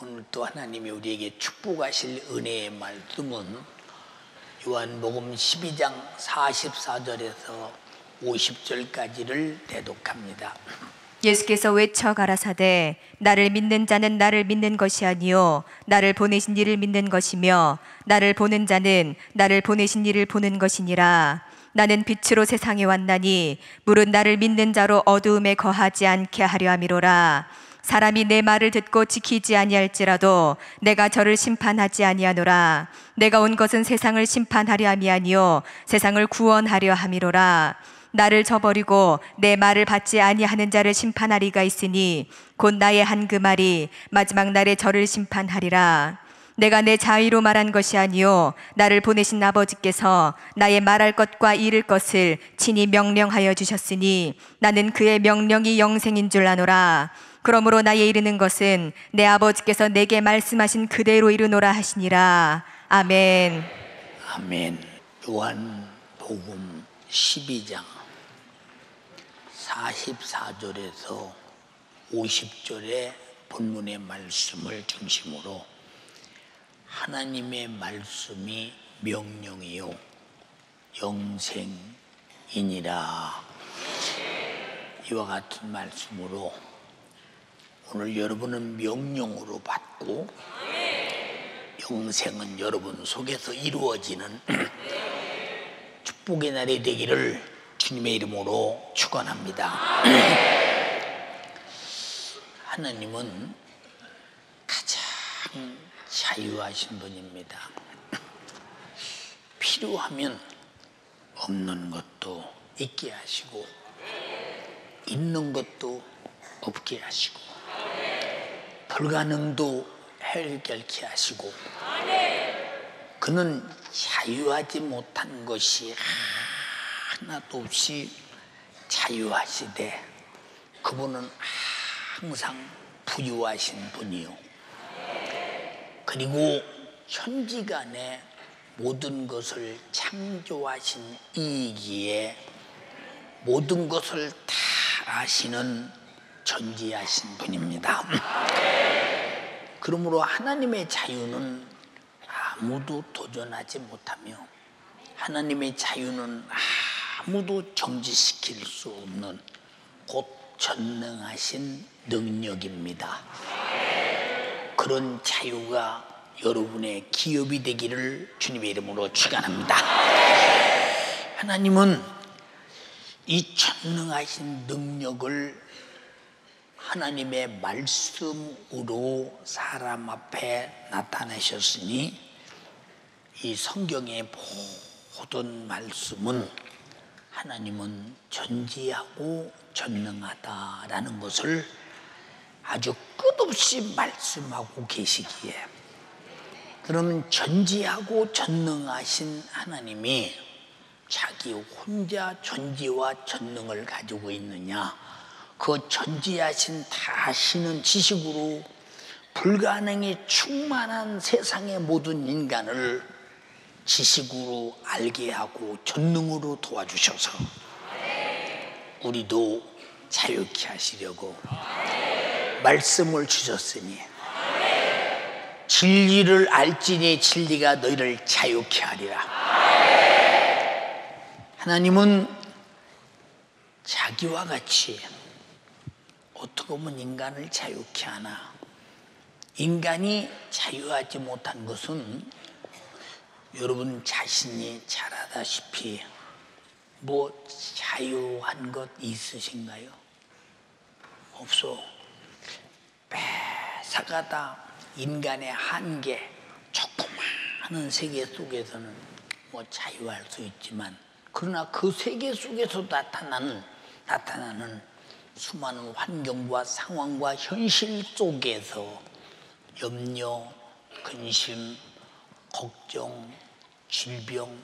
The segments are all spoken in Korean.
오늘 또 하나님이 우리에게 축복하실 은혜의 말씀은 요한복음 12장 44절에서 50절까지를 대독합니다. 예수께서 외쳐 가라사대 나를 믿는 자는 나를 믿는 것이 아니요 나를 보내신 이를 믿는 것이며 나를 보는 자는 나를 보내신 이를 보는 것이니라. 나는 빛으로 세상에 왔나니 물은 나를 믿는 자로 어두움에 거하지 않게 하려 함이로라. 사람이 내 말을 듣고 지키지 아니할지라도 내가 저를 심판하지 아니하노라. 내가 온 것은 세상을 심판하려 함이 아니요 세상을 구원하려 함이로라. 나를 저버리고 내 말을 받지 아니하는 자를 심판하리가 있으니 곧 나의 한 그 말이 마지막 날에 저를 심판하리라. 내가 내 자의로 말한 것이 아니요 나를 보내신 아버지께서 나의 말할 것과 이를 것을 친히 명령하여 주셨으니 나는 그의 명령이 영생인 줄 아노라. 그러므로 나의 이르는 것은 내 아버지께서 내게 말씀하신 그대로 이르노라 하시니라. 아멘. 아멘. 요한복음 12장 44절에서 50절의 본문의 말씀을 중심으로 하나님의 말씀이 명령이요 영생이니라. 이와 같은 말씀으로 오늘 여러분은 명령으로 받고 영생은 여러분 속에서 이루어지는 축복의 날이 되기를 주님의 이름으로 축원합니다. 하나님은 가장 자유하신 분입니다. 필요하면 없는 것도 있게 하시고 있는 것도 없게 하시고 불가능도 해결케 하시고 그는 자유하지 못한 것이 하나도 없이 자유하시되 그분은 항상 부유하신 분이요 그리고 현지간에 모든 것을 창조하신 이기에 모든 것을 다 아시는 전지하신 분입니다. 그러므로 하나님의 자유는 아무도 도전하지 못하며 하나님의 자유는 아무도 정지시킬 수 없는 곧 전능하신 능력입니다. 그런 자유가 여러분의 기업이 되기를 주님의 이름으로 축원합니다. 하나님은 이 전능하신 능력을 하나님의 말씀으로 사람 앞에 나타내셨으니 이 성경의 모든 말씀은 하나님은 전지하고 전능하다라는 것을 아주 끝없이 말씀하고 계시기에 그러면 전지하고 전능하신 하나님이 자기 혼자 전지와 전능을 가지고 있느냐? 그 전지하신 다 아시는 지식으로 불가능이 충만한 세상의 모든 인간을 지식으로 알게 하고 전능으로 도와주셔서 우리도 자유케 하시려고 말씀을 주셨으니 진리를 알지니 진리가 너희를 자유케 하리라. 하나님은 자기와 같이 어떻게 보면 인간을 자유케 하나 인간이 자유하지 못한 것은 여러분 자신이 잘 아다시피 뭐 자유한 것 있으신가요? 없어. 뺏어가다 인간의 한계 조그마한 세계 속에서는 뭐 자유할 수 있지만 그러나 그 세계 속에서 나타나는 수많은 환경과 상황과 현실 속에서 염려, 근심, 걱정, 질병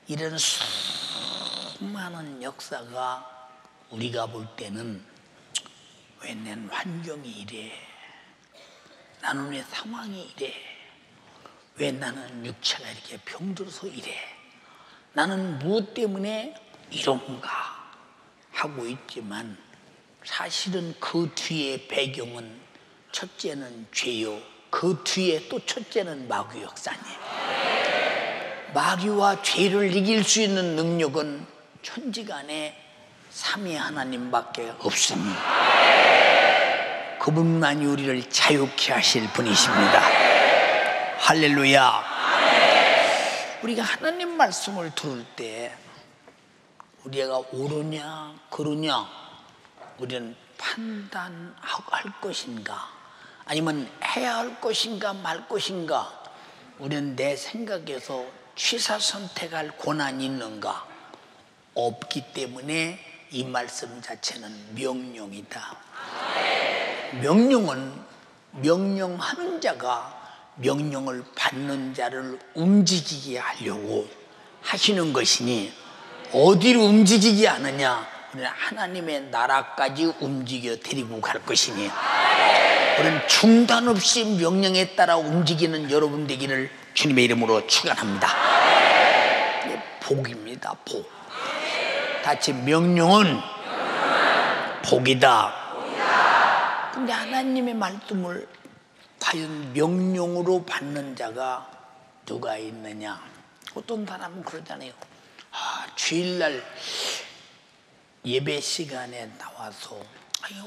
이런 수많은 역사가 우리가 볼 때는 왜 내 환경이 이래? 나는 왜 상황이 이래? 왜 나는 육체가 이렇게 병들어서 이래? 나는 무엇 때문에 이런가? 하고 있지만 사실은 그 뒤에 배경은 첫째는 죄요 그 뒤에 또 첫째는 마귀 역사니에요. 마귀와 죄를 이길 수 있는 능력은 천지간에 삼위 하나님밖에 없으니 그분만이 우리를 자유케 하실 분이십니다. 할렐루야. 우리가 하나님 말씀을 들을 때 우리가 옳으냐 그르냐 우리는 판단할 것인가, 아니면 해야 할 것인가 말 것인가, 우리는 내 생각에서 취사 선택할 권한이 있는가? 없기 때문에 이 말씀 자체는 명령이다. 명령은 명령하는 자가 명령을 받는 자를 움직이게 하려고 하시는 것이니, 어디로 움직이게 하느냐? 우리는 하나님의 나라까지 움직여 데리고 갈 것이니, 우리는 중단 없이 명령에 따라 움직이는 여러분 되기를 주님의 이름으로 축원합니다. 복입니다. 복. 다시 명령은 복이다. 근데 하나님의 말씀을 과연 명령으로 받는 자가 누가 있느냐? 어떤 사람은 그러잖아요. 주일날 예배 시간에 나와서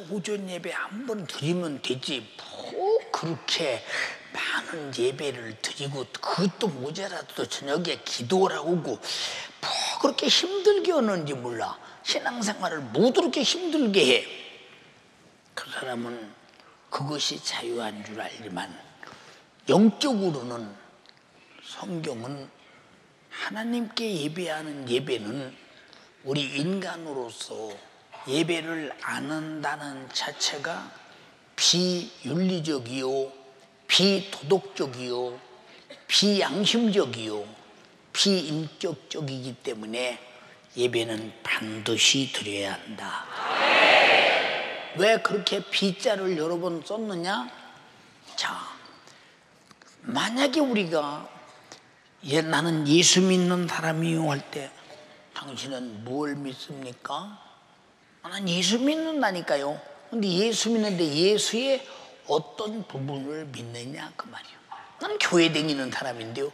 오전 예배 한 번 드리면 되지, 뭐 그렇게 많은 예배를 드리고 그것도 모자라도 저녁에 기도를 하고 뭐 그렇게 힘들게 하는지 몰라. 신앙생활을 뭐 그렇게 힘들게 해. 그 사람은 그것이 자유한 줄 알지만 영적으로는 성경은 하나님께 예배하는 예배는 우리 인간으로서 예배를 안 한다는 자체가 비윤리적이요, 비도덕적이요, 비양심적이요, 비인격적이기 때문에 예배는 반드시 드려야 한다. 왜 그렇게 비자를 여러 번 썼느냐? 자, 만약에 우리가 나는 예수 믿는 사람이요 할 때 당신은 뭘 믿습니까? 난 예수 믿는다니까요. 근데 예수 믿는데 예수의 어떤 부분을 믿느냐 그 말이에요. 나는 교회 다니는 사람인데요.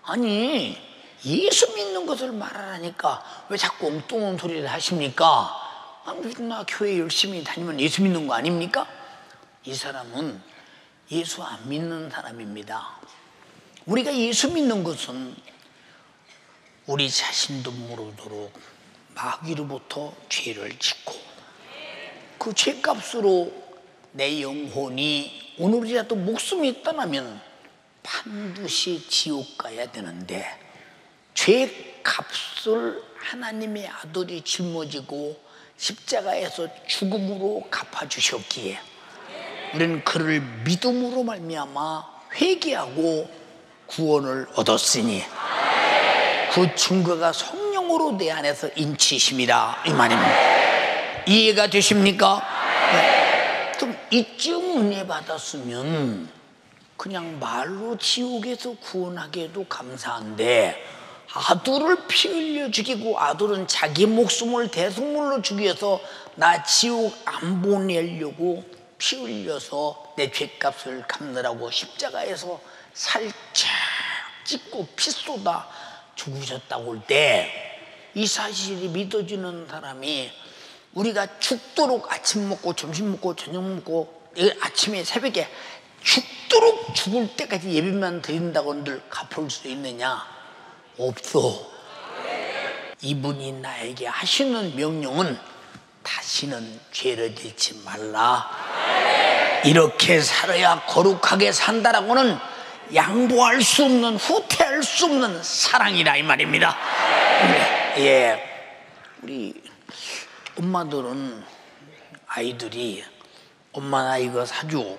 아니 예수 믿는 것을 말하라니까 왜 자꾸 엉뚱한 소리를 하십니까? 나 교회 열심히 다니면 예수 믿는 거 아닙니까? 이 사람은 예수 안 믿는 사람입니다. 우리가 예수 믿는 것은 우리 자신도 모르도록 마귀로부터 죄를 짓고 그 죄값으로 내 영혼이 오늘이라도 목숨이 떠나면 반드시 지옥 가야 되는데, 죄값을 하나님의 아들이 짊어지고 십자가에서 죽음으로 갚아주셨기에 우리는 그를 믿음으로 말미암아 회개하고 구원을 얻었으니 그 증거가 성령으로 내 안에서 인치심이라 이 말입니다. 이해가 되십니까? 네. 그럼 이쯤 은혜 받았으면 그냥 말로 지옥에서 구원하게 해도 감사한데, 아들을 피 흘려 죽이고 아들은 자기 목숨을 대속물로 주기 위해서 나 지옥 안 보내려고 피 흘려서 내 죄값을 갚느라고 십자가에서 살짝 찢고 피 쏟아 죽으셨다고 할 때 이 사실이 믿어지는 사람이 우리가 죽도록 아침 먹고 점심 먹고 저녁 먹고 아침에 새벽에 죽도록 죽을 때까지 예배만 드린다고 늘 갚을 수 있느냐? 없어. 이분이 나에게 하시는 명령은 다시는 죄를 짓지 말라. 이렇게 살아야 거룩하게 산다라고는 양보할 수 없는, 후퇴할 수 없는 사랑이라 이 말입니다. 예, 우리 엄마들은 아이들이 엄마 나 이거 사줘,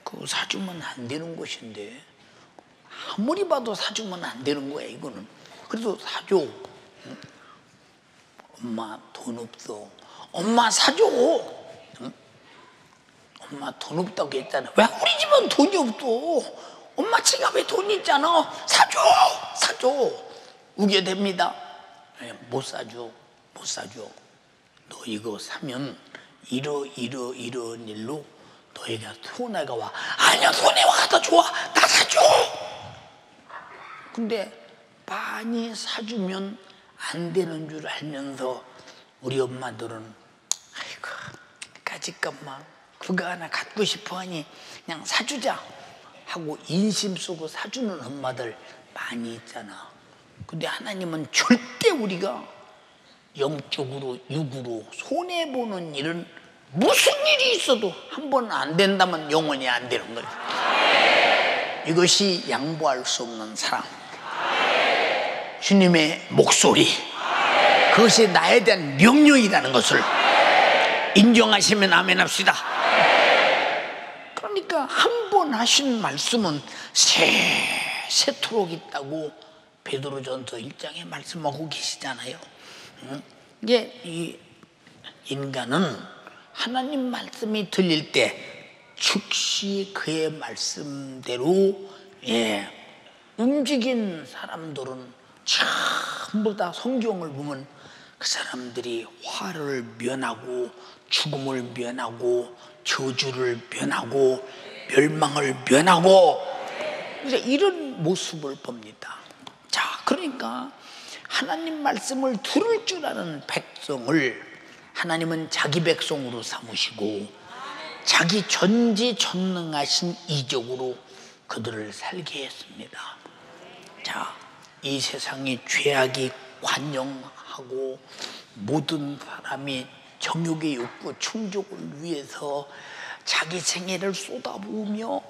그거 사주면 안 되는 것인데 아무리 봐도 사주면 안 되는 거야 이거는. 그래도 사줘. 응? 엄마 돈 없어. 엄마 사줘. 응? 엄마 돈 없다고 했잖아. 왜 우리 집은 돈이 없어? 엄마 지갑에 돈 있잖아. 사줘. 사줘. 우게 됩니다. 못 사줘. 못 사줘. 너 이거 사면 이런 일로 너희가 손해가 와. 아니야, 손해가 더 좋아. 근데 많이 사주면 안 되는 줄 알면서 우리 엄마들은 아이고 까짓값만 그거 하나 갖고 싶어 하니 그냥 사주자 하고 인심 쓰고 사주는 엄마들 많이 있잖아. 근데 하나님은 절대 우리가 영적으로 육으로 손해보는 일은 무슨 일이 있어도 한 번 안 된다면 영원히 안 되는 거예요. 이것이 양보할 수 없는 사랑, 주님의 목소리, 그것이 나에 대한 명령이라는 것을 인정하시면 아멘 합시다. 그러니까 한 번 하신 말씀은 세토록 있다고 베드로전서 1장에 말씀하고 계시잖아요. 이게 이 인간은 하나님 말씀이 들릴 때 즉시 그의 말씀대로 움직인 사람들은 전부 다 성경을 보면 그 사람들이 화를 면하고 죽음을 면하고 저주를 면하고 멸망을 면하고 이런 모습을 봅니다. 자, 그러니까 하나님 말씀을 들을 줄 아는 백성을 하나님은 자기 백성으로 삼으시고 자기 전지전능하신 이적으로 그들을 살게 했습니다. 자, 이 세상에 죄악이 관영하고 모든 사람이 정욕의 욕구 충족을 위해서 자기 생애를 쏟아부으며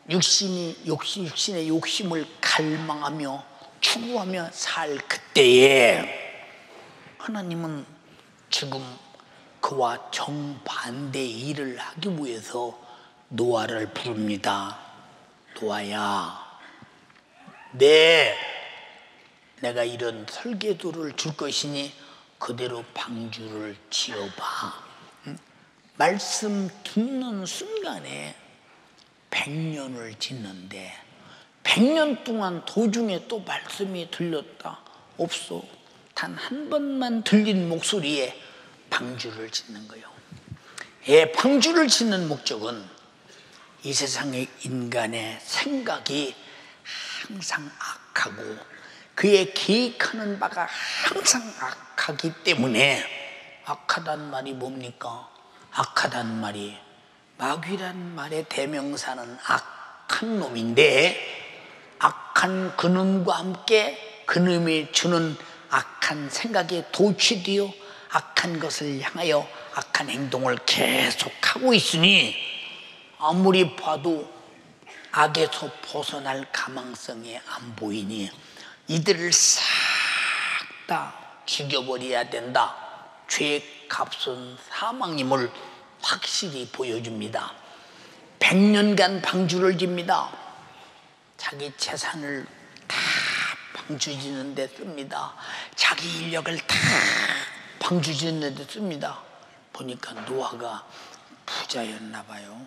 육신의 욕심을 갈망하며 추구하며 살 그때에 하나님은 지금 그와 정반대의 일을 하기 위해서 노아를 부릅니다. 노아야, 내가 이런 설계도를 줄 것이니 그대로 방주를 지어봐. 말씀 듣는 순간에 100년을 짓는데 100년 동안 도중에 또 말씀이 들렸다? 없어. 단 한 번만 들린 목소리에 방주를 짓는 거예요. 방주를 짓는 목적은 이 세상의 인간의 생각이 항상 악하고 그의 계획하는 바가 항상 악하기 때문에, 악하단 말이 뭡니까? 악하단 말이 마귀란 말의 대명사는 악한 놈인데, 악한 그놈과 함께 그놈이 주는 악한 생각에 도취되어 악한 것을 향하여 악한 행동을 계속하고 있으니 아무리 봐도 악에서 벗어날 가망성이 안 보이니 이들을 싹 다 죽여버려야 된다. 죄의 값은 사망임을 확실히 보여줍니다. 100년간 방주를 집니다. 자기 재산을 다 방주 짓는 데 씁니다. 자기 인력을 다 방주 짓는 데 씁니다. 보니까 노아가 부자였나 봐요.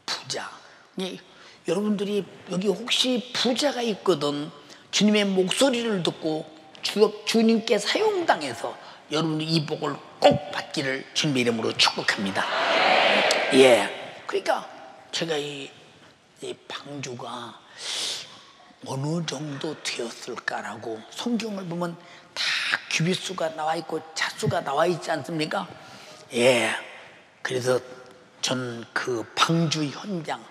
부자. 여러분들이 여기 혹시 부자가 있거든 주님의 목소리를 듣고 주님께 사용당해서 여러분이 이 복을 꼭 받기를 주님의 이름으로 축복합니다. 그러니까 제가 이 방주가 어느 정도 되었을까라고 성경을 보면 다 규빗수가 나와 있고 자수가 나와 있지 않습니까? 그래서 전 그 방주 현장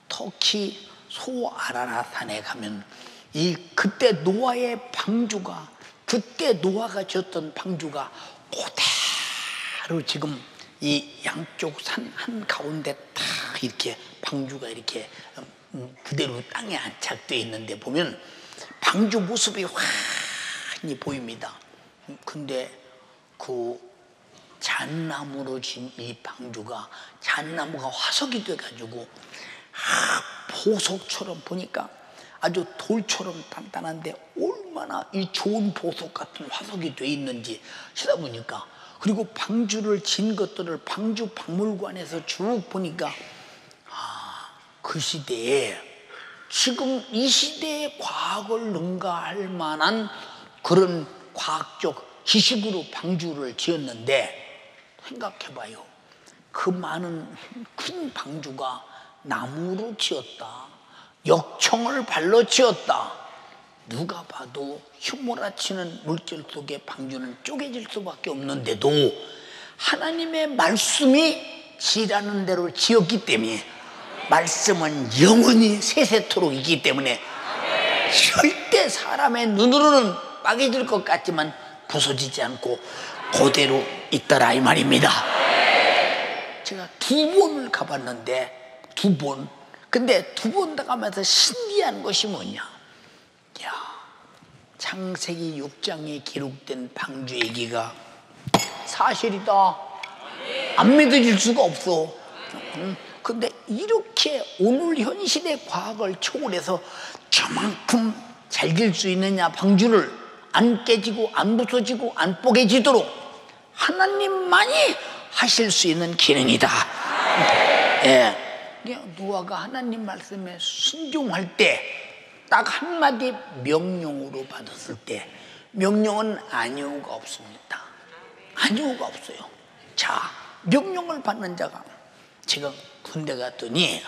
터키 소아라라산에 가면 그때 노아의 방주가, 그때 노아가 지었던 방주가 그대로 지금 이 양쪽 산 한가운데 다 이렇게 방주가 이렇게 그대로 땅에 안착되어 있는데 보면 방주 모습이 환히 보입니다. 근데 그 잣나무로 진 이 방주가, 잣나무가 화석이 돼가지고 보석처럼 보니까 아주 돌처럼 단단한데 얼마나 이 좋은 보석 같은 화석이 돼 있는지 찾아보니까, 그리고 방주를 진 것들을 방주 박물관에서 쭉 보니까 그 시대에 지금 이 시대의 과학을 능가할 만한 그런 과학적 지식으로 방주를 지었는데, 생각해봐요. 그 많은 큰 방주가 나무로 지었다, 역청을 발로 지었다. 누가 봐도 휘몰아치는 물결 속에 방주는 쪼개질 수밖에 없는데도 하나님의 말씀이 지라는 대로 지었기 때문에 말씀은 영원히 세세토록 있기 때문에 절대 사람의 눈으로는 빠개질 것 같지만 부서지지 않고 그대로 있더라 이 말입니다. 제가 2번을 가봤는데 2번, 근데 2번 가면서 신기한 것이 뭐냐, 야, 창세기 6장에 기록된 방주 얘기가 사실이다. 안 믿어질 수가 없어. 근데 이렇게 오늘 현 시대 과학을 초월해서 저만큼 잘 될 수 있느냐, 방주를 안 깨지고 안 부서지고 안 뽀개지도록 하나님만이 하실 수 있는 기능이다. 예. 노아가 하나님 말씀에 순종할 때 딱 한마디 명령으로 받았을 때 명령은 아니오가 없습니다. 아니오가 없어요. 자, 명령을 받는 자가, 제가 군대 갔더니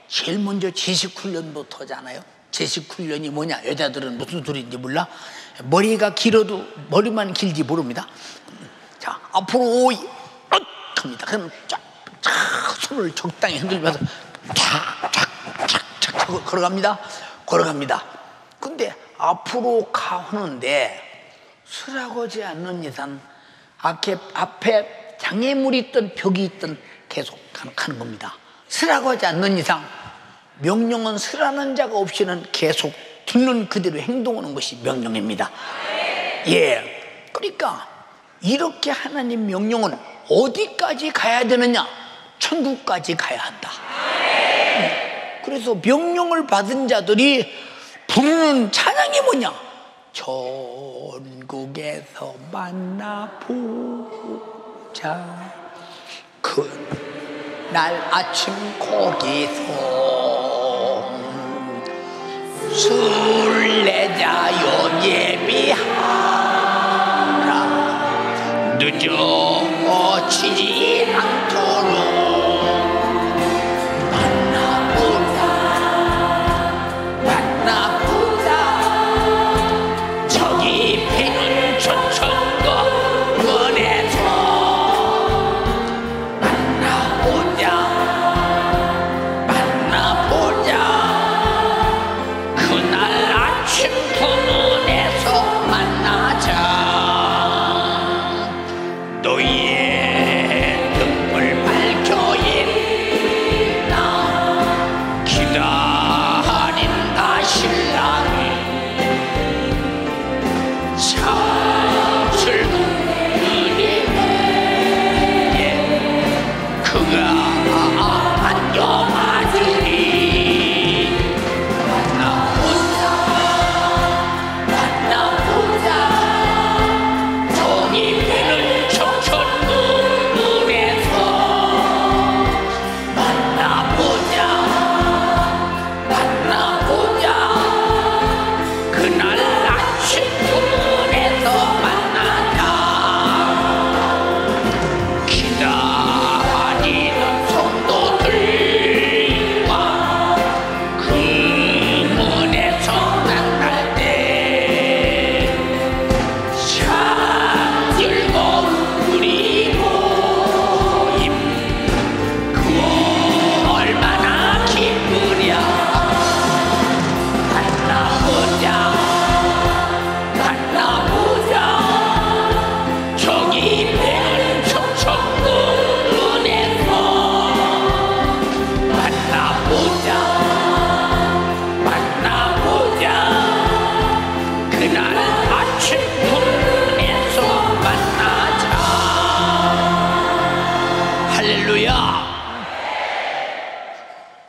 제일 먼저 제식훈련부터 하잖아요. 제식훈련이 뭐냐, 여자들은 무슨 소리인지 몰라. 머리가 길어도 머리만 길지 모릅니다. 자, 앞으로 합니다. 그럼 쫙 손을 적당히 흔들면서 착착착착 걸어갑니다. 근데 앞으로 가는데 서라고지 않는 이상 앞에 장애물이 있든 벽이 있든 계속 가는 겁니다. 서라고지 않는 이상 명령은 서라는 자가 없이는 계속 듣는 그대로 행동하는 것이 명령입니다. 예, 그러니까 이렇게 하나님 명령은 어디까지 가야 되느냐? 천국까지 가야 한다. 그래서 명령을 받은 자들이 부르는 찬양이 뭐냐? 천국에서 만나보자 그날 아침 거기서 순례자여 예비하라 늦어지지 않도록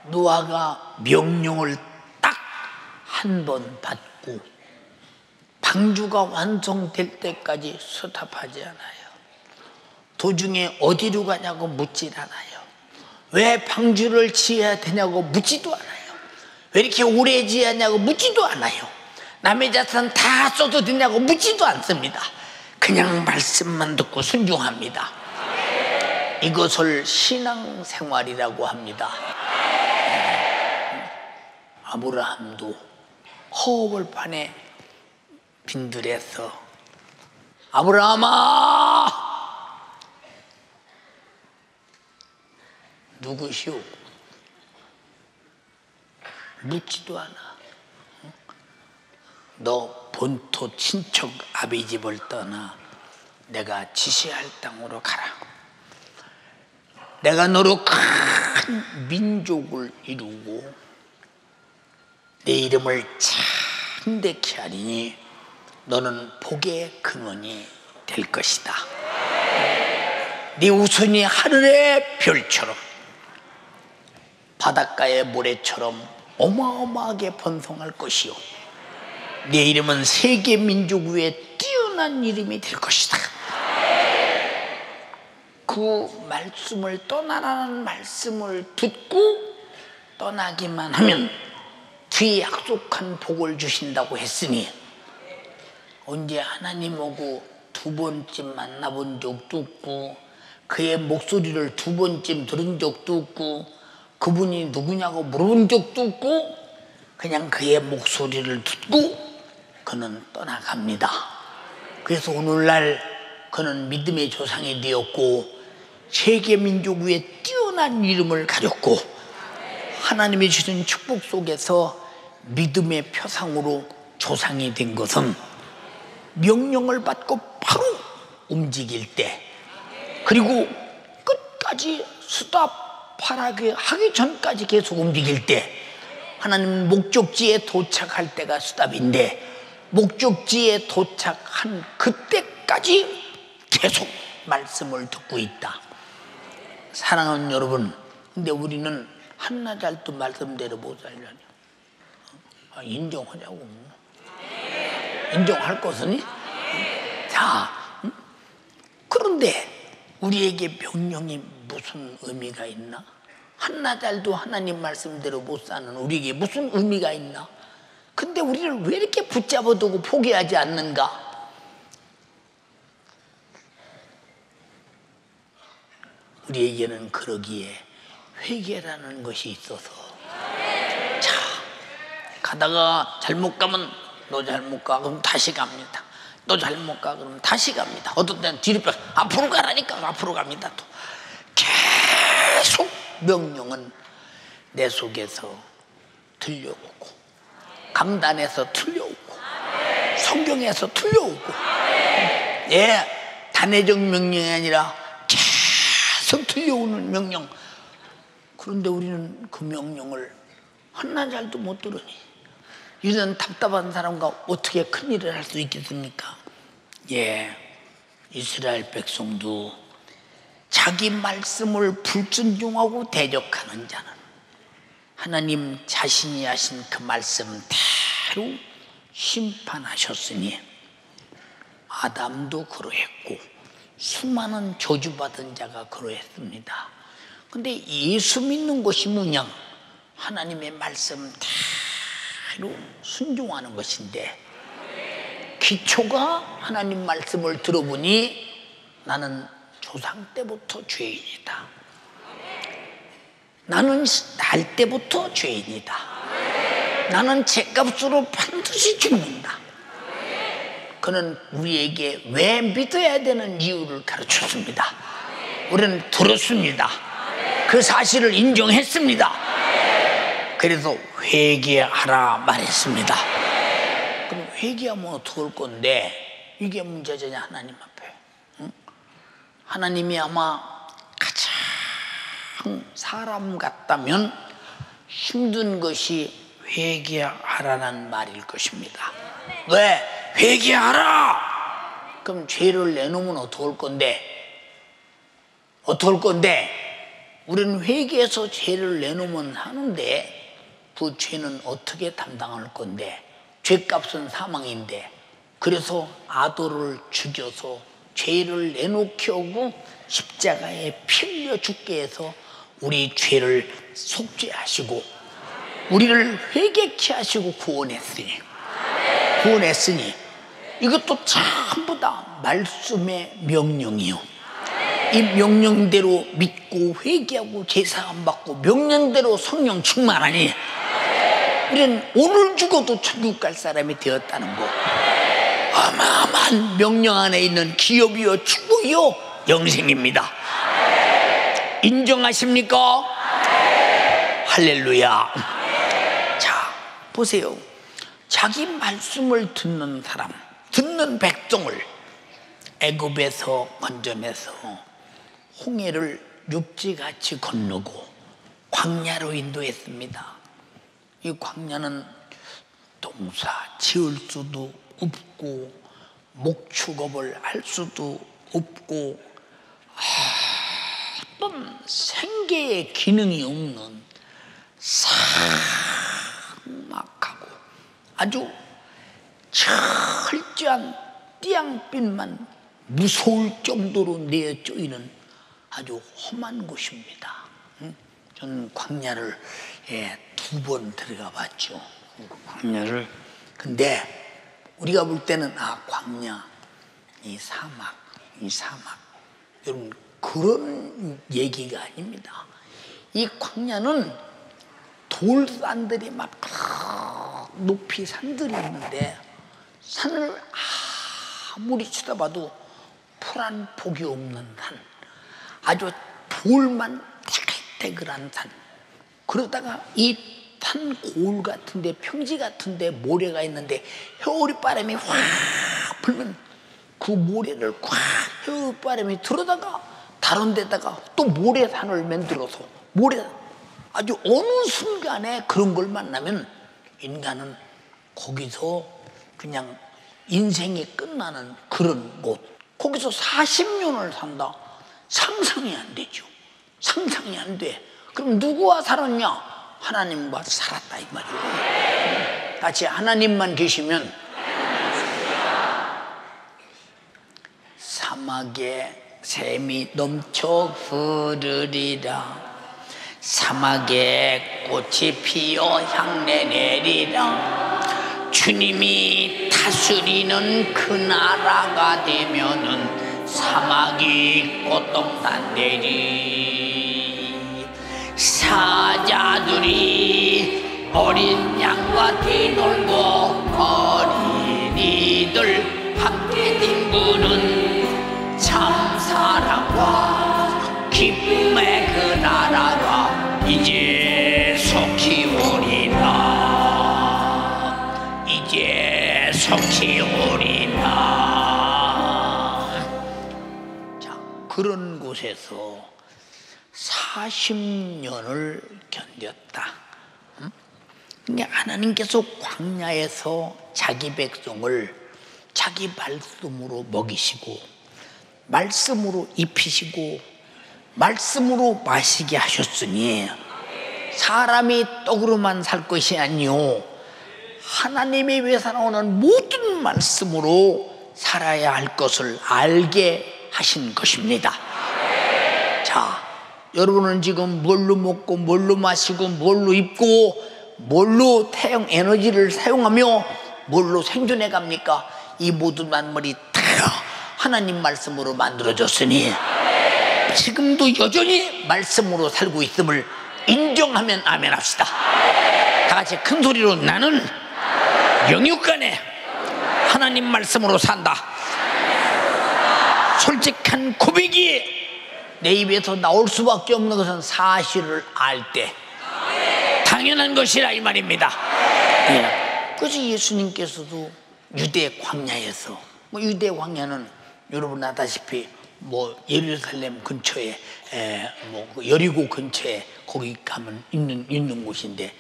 노아가 명령을 딱 한 번 받고 방주가 완성될 때까지 스탑하지 않아요. 도중에 어디로 가냐고 묻질 않아요. 왜 방주를 지어야 되냐고 묻지도 않아요. 왜 이렇게 오래 지어야 하냐고 묻지도 않아요. 남의 자산 다 써도 되냐고 묻지도 않습니다. 그냥 말씀만 듣고 순종합니다. 이것을 신앙생활이라고 합니다. 아브라함도 허업을판에 빈들에서 아브라함아 누구시오? 묻지도 않아. 너 본토 친척 아비 집을 떠나 내가 지시할 땅으로 가라. 내가 너로 큰 민족을 이루고 내 이름을 참되게 하리니 너는 복의 근원이 될 것이다. 네 후손이 하늘의 별처럼 바닷가의 모래처럼 어마어마하게 번성할 것이요 네 이름은 세계 민족 위에 뛰어난 이름이 될 것이다. 그 말씀을 떠나라는 말씀을 듣고 떠나기만 하면 뒤에 약속한 복을 주신다고 했으니 언제 하나님하고 두 번쯤 만나본 적도 없고 그의 목소리를 두 번쯤 들은 적도 없고 그분이 누구냐고 물어본 적도 없고 그냥 그의 목소리를 듣고 그는 떠나갑니다. 그래서 오늘날 그는 믿음의 조상이 되었고 세계 민족 위에 뛰어난 이름을 가졌고 하나님이 주신 축복 속에서 믿음의 표상으로 조상이 된 것은 명령을 받고 바로 움직일 때 그리고 끝까지 스탑하게 하기 전까지 계속 움직일 때 하나님 목적지에 도착할 때가 스탑인데 목적지에 도착한 그때까지 계속 말씀을 듣고 있다. 사랑하는 여러분, 근데 우리는 한나절도 말씀대로 못 살려냐? 인정하자고. 인정할 것은? 자, 그런데 우리에게 명령이 무슨 의미가 있나? 한나절도 하나님 말씀대로 못 사는 우리에게 무슨 의미가 있나? 근데 우리를 왜 이렇게 붙잡아두고 포기하지 않는가? 우리에게는 그러기에 회개라는 것이 있어서 자, 가다가 잘못 가면 너 잘못 가 그럼 다시 갑니다. 너 잘못 가 그러면 다시 갑니다. 어떤 때는 뒤로 빼 앞으로 가라니까 앞으로 갑니다. 또 계속 명령은 내 속에서 들려오고 강단에서 들려오고 성경에서 들려오고 예, 단회적 명령이 아니라 계속 들려오는 명령. 그런데 우리는 그 명령을 한나절도 못 들으니 이런 답답한 사람과 어떻게 큰일을 할 수 있겠습니까? 예, 이스라엘 백성도 자기 말씀을 불순종하고 대적하는 자는 하나님 자신이 하신 그 말씀대로 심판하셨으니 아담도 그러했고 수많은 저주받은 자가 그러했습니다. 근데 예수 믿는 것이 뭐냐? 하나님의 말씀대로 순종하는 것인데 기초가 하나님 말씀을 들어보니 나는 조상 때부터 죄인이다. 나는 날 때부터 죄인이다. 나는 죄값으로 반드시 죽는다. 그는 우리에게 왜 믿어야 되는 이유를 가르쳤습니다. 우리는 들었습니다. 그 사실을 인정했습니다. 그래서 회개하라 말했습니다. 그럼 회개하면 어떻게 할 건데 이게 문제잖냐 하나님 앞에. 응? 하나님이 아마 가장 사람 같다면 힘든 것이 회개하라는 말일 것입니다. 왜? 회개하라! 그럼 죄를 내놓으면 어떻게 할 건데? 어떻게 할 건데? 우리는 회개해서 죄를 내놓으면 하는데 그 죄는 어떻게 담당할 건데? 죄값은 사망인데 그래서 아들을 죽여서 죄를 내놓게 하고 십자가에 피 흘려 죽게 해서 우리 죄를 속죄하시고 우리를 회개케 하시고 구원했으니 이것도 전부 다 말씀의 명령이요. 이 명령대로 믿고 회개하고 제사함 받고 명령대로 성령 충만하니 우리는 오늘 죽어도 천국 갈 사람이 되었다는 거. 어마어마한 명령 안에 있는 기업이요 축복이요 영생입니다. 인정하십니까? 할렐루야. 자, 보세요. 자기 말씀을 듣는 사람, 듣는 백성을 애굽에서 건져내서 홍해를 육지같이 건너고 광야로 인도했습니다. 이 광야는 농사 지을 수도 없고 목축업을 할 수도 없고 어떤 생계의 기능이 없는 삭막하고 아주 철저한 띠양빛만 무서울 정도로 내어 쪼이는 아주 험한 곳입니다. 저는 광야를 2번 들어가 봤죠. 광야를. 근데 우리가 볼 때는 광야, 이 사막. 여러분, 그런 얘기가 아닙니다. 이 광야는 돌산들이 막 높이 산들이 있는데 산을 아무리 쳐다봐도 풀 한 폭이 없는 산, 아주 돌만 태글태글한 산. 그러다가 이 산 고을 같은데 평지 같은데 모래가 있는데 겨울바람이 확 불면 그 모래를 확 겨울바람이 들어다가 다른 데다가 또 모래산을 만들어서 아주 어느 순간에 그런 걸 만나면 인간은 거기서 그냥 인생이 끝나는 그런 곳. 거기서 40년을 산다. 상상이 안 되죠. 상상이 안 돼. 그럼 누구와 살았냐? 하나님과 살았다 이 말이에요. 같이 하나님만 계시면 사막에 샘이 넘쳐 흐르리라. 사막에 꽃이 피어 향내 내리라. 주님이 다스리는 그 나라가 되면은 사막이 꽃동산되리. 사자들이 어린 양과 뛰놀고 어린이들 함께 뒹구는 참 사랑과 기쁨의 그 나라가 이제 속히 오리라. 이제 속히 오리라. 자, 그런 곳에서 40년을 견뎠다. 그러니까 하나님께서 광야에서 자기 백성을 자기 말씀으로 먹이시고 말씀으로 입히시고 말씀으로 마시게 하셨으니 사람이 떡으로만 살 것이 아니요 하나님의 입에서 나오는 모든 말씀으로 살아야 할 것을 알게 하신 것입니다. 자, 여러분은 지금 뭘로 먹고 뭘로 마시고 뭘로 입고 뭘로 태양 에너지를 사용하며 뭘로 생존해 갑니까? 이 모든 만물이 다 하나님 말씀으로 만들어졌으니 지금도 여전히 말씀으로 살고 있음을 인정하면 아멘 합시다. 다 같이 큰 소리로 나는 영육간에 하나님 말씀으로 산다. 솔직한 고백이 내 입에서 나올 수밖에 없는 것은 사실을 알 때 당연한 것이라 이 말입니다. 그래서 예수님께서도 유대 광야에서 유대 광야는 여러분 아다시피 예루살렘 근처에 여리고 근처에 거기 가면 있는 곳인데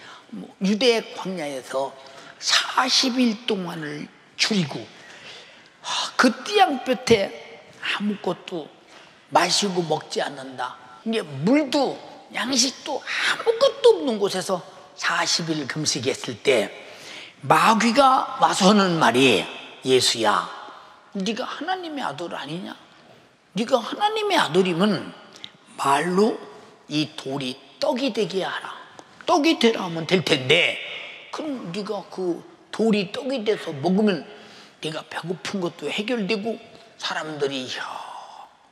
유대 광야에서 40일 동안을 줄이고 그 띠양볕에 아무것도 마시고 먹지 않는다. 이게 물도 양식도 아무것도 없는 곳에서 40일 금식했을 때 마귀가 와서 하는 말이 예수야, 네가 하나님의 아들 아니냐? 네가 하나님의 아들이면 말로 이 돌이 떡이 되게 하라. 떡이 되라 하면 될 텐데 그럼 네가 그 돌이 떡이 돼서 먹으면 네가 배고픈 것도 해결되고 사람들이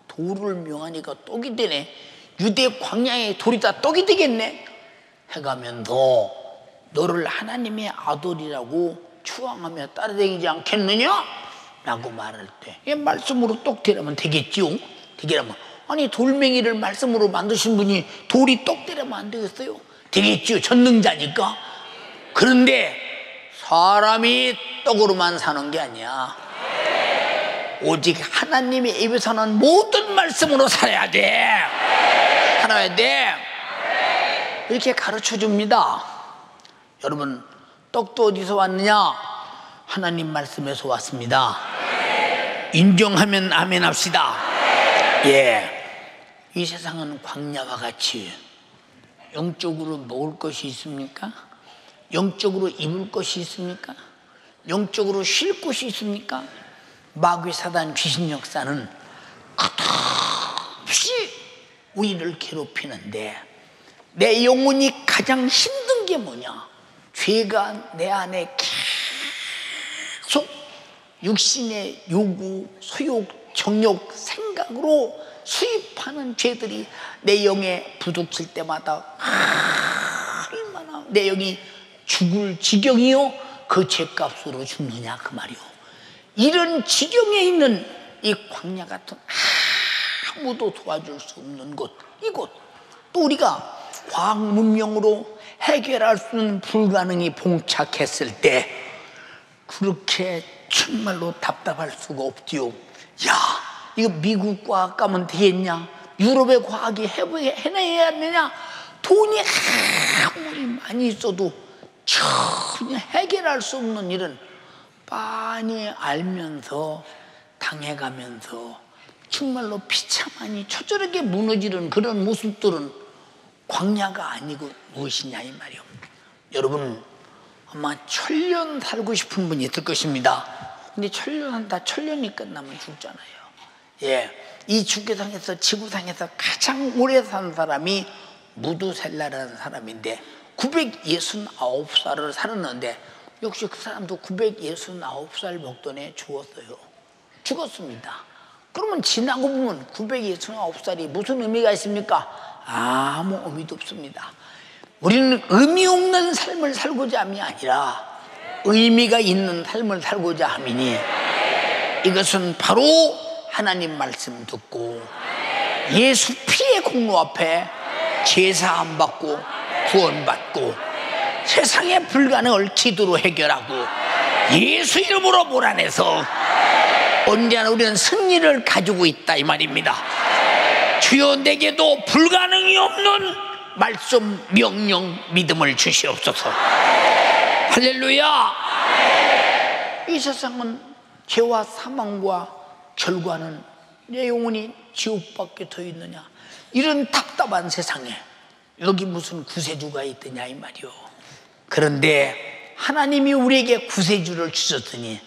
돌을 명하니까 떡이 되네. 유대 광야에 돌이 다 떡이 되겠네. 해가면서 너를 하나님의 아들이라고 추앙하며 따라다니지 않겠느냐? 라고 말할 때, 예, 말씀으로 떡되라면 되겠지요? 되게라면, 아니 돌멩이를 말씀으로 만드신 분이 돌이 떡되라면 안 되겠어요? 되겠지요? 전능자니까. 그런데 사람이 떡으로만 사는 게 아니야. 오직 하나님의 입에서 나는 모든 말씀으로 살아야 돼. 살아야 돼. 이렇게 가르쳐 줍니다. 여러분, 떡도 어디서 왔느냐? 하나님 말씀에서 왔습니다. 인정하면 아멘 합시다. 예. 이 세상은 광야와 같이 영적으로 먹을 것이 있습니까? 영적으로 입을 것이 있습니까? 영적으로 쉴 곳이 있습니까? 마귀 사단 귀신 역사는 끝없이 우리를 괴롭히는데, 내 영혼이 가장 힘든 게 뭐냐? 죄가 내 안에 계속 육신의 요구, 소욕, 정욕, 생각으로 수입하는 죄들이 내 영에 부딪힐 때마다 얼마나 내 영이 죽을 지경이요, 그 죄값으로 죽느냐 그 말이요. 이런 지경에 있는 이 광야 같은 아무도 도와줄 수 없는 곳, 이곳, 또 우리가 과학 문명으로 해결할 수 있는 불가능이 봉착했을 때 그렇게 정말로 답답할 수가 없지요. 야, 이거 미국 과학 가면 되겠냐? 유럽의 과학이 해내야 되냐? 돈이 아무리 많이 있어도 전혀 해결할 수 없는 일은 빤히 알면서 당해가면서 정말로 비참하니 초절하게 무너지는 그런 모습들은 광야가 아니고 무엇이냐 이 말이요. 여러분, 아마 천년 살고 싶은 분이 있을 것입니다. 근데 천년이 끝나면 죽잖아요. 예, 이 주계상에서, 지구상에서 가장 오래 산 사람이 무두셀라라는 사람인데 969살을 살았는데, 역시 그 사람도 969살 먹던에 죽었습니다. 그러면 지나고 보면 969살이 무슨 의미가 있습니까? 아무 의미도 없습니다. 우리는 의미 없는 삶을 살고자 함이 아니라 의미가 있는 삶을 살고자 함이니, 이것은 바로 하나님 말씀 듣고 예수 피의 공로 앞에 제사함 받고 구원받고 세상의 불가능을 기도로 해결하고 예수 이름으로 몰아내서 언제나 우리는 승리를 가지고 있다 이 말입니다. 주여, 내게도 불가능이 없는 말씀, 명령, 믿음을 주시옵소서. 할렐루야. 이 세상은 죄와 사망과 결과는 내 영혼이 지옥밖에 더 있느냐, 이런 답답한 세상에 여기 무슨 구세주가 있더냐 이 말이요. 그런데 하나님이 우리에게 구세주를 주셨더니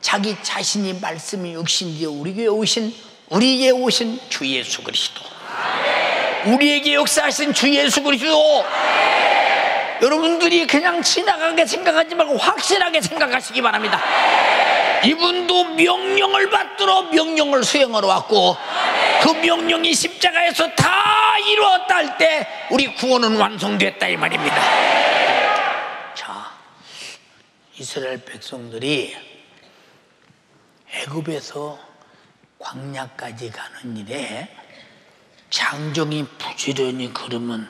자기 자신이 말씀이 육신되어 우리에게 오신 주 예수 그리스도, 우리에게 역사하신 주 예수 그리스도, 여러분들이 그냥 지나가게 생각하지 말고 확실하게 생각하시기 바랍니다. 이분도 명령을 받들어 명령을 수행하러 왔고, 그 명령이 십자가에서 다 이루었다 할 때 우리 구원은 완성됐다 이 말입니다. 자, 이스라엘 백성들이 애굽에서 광야까지 가는 일에 장정이 부지런히 걸으면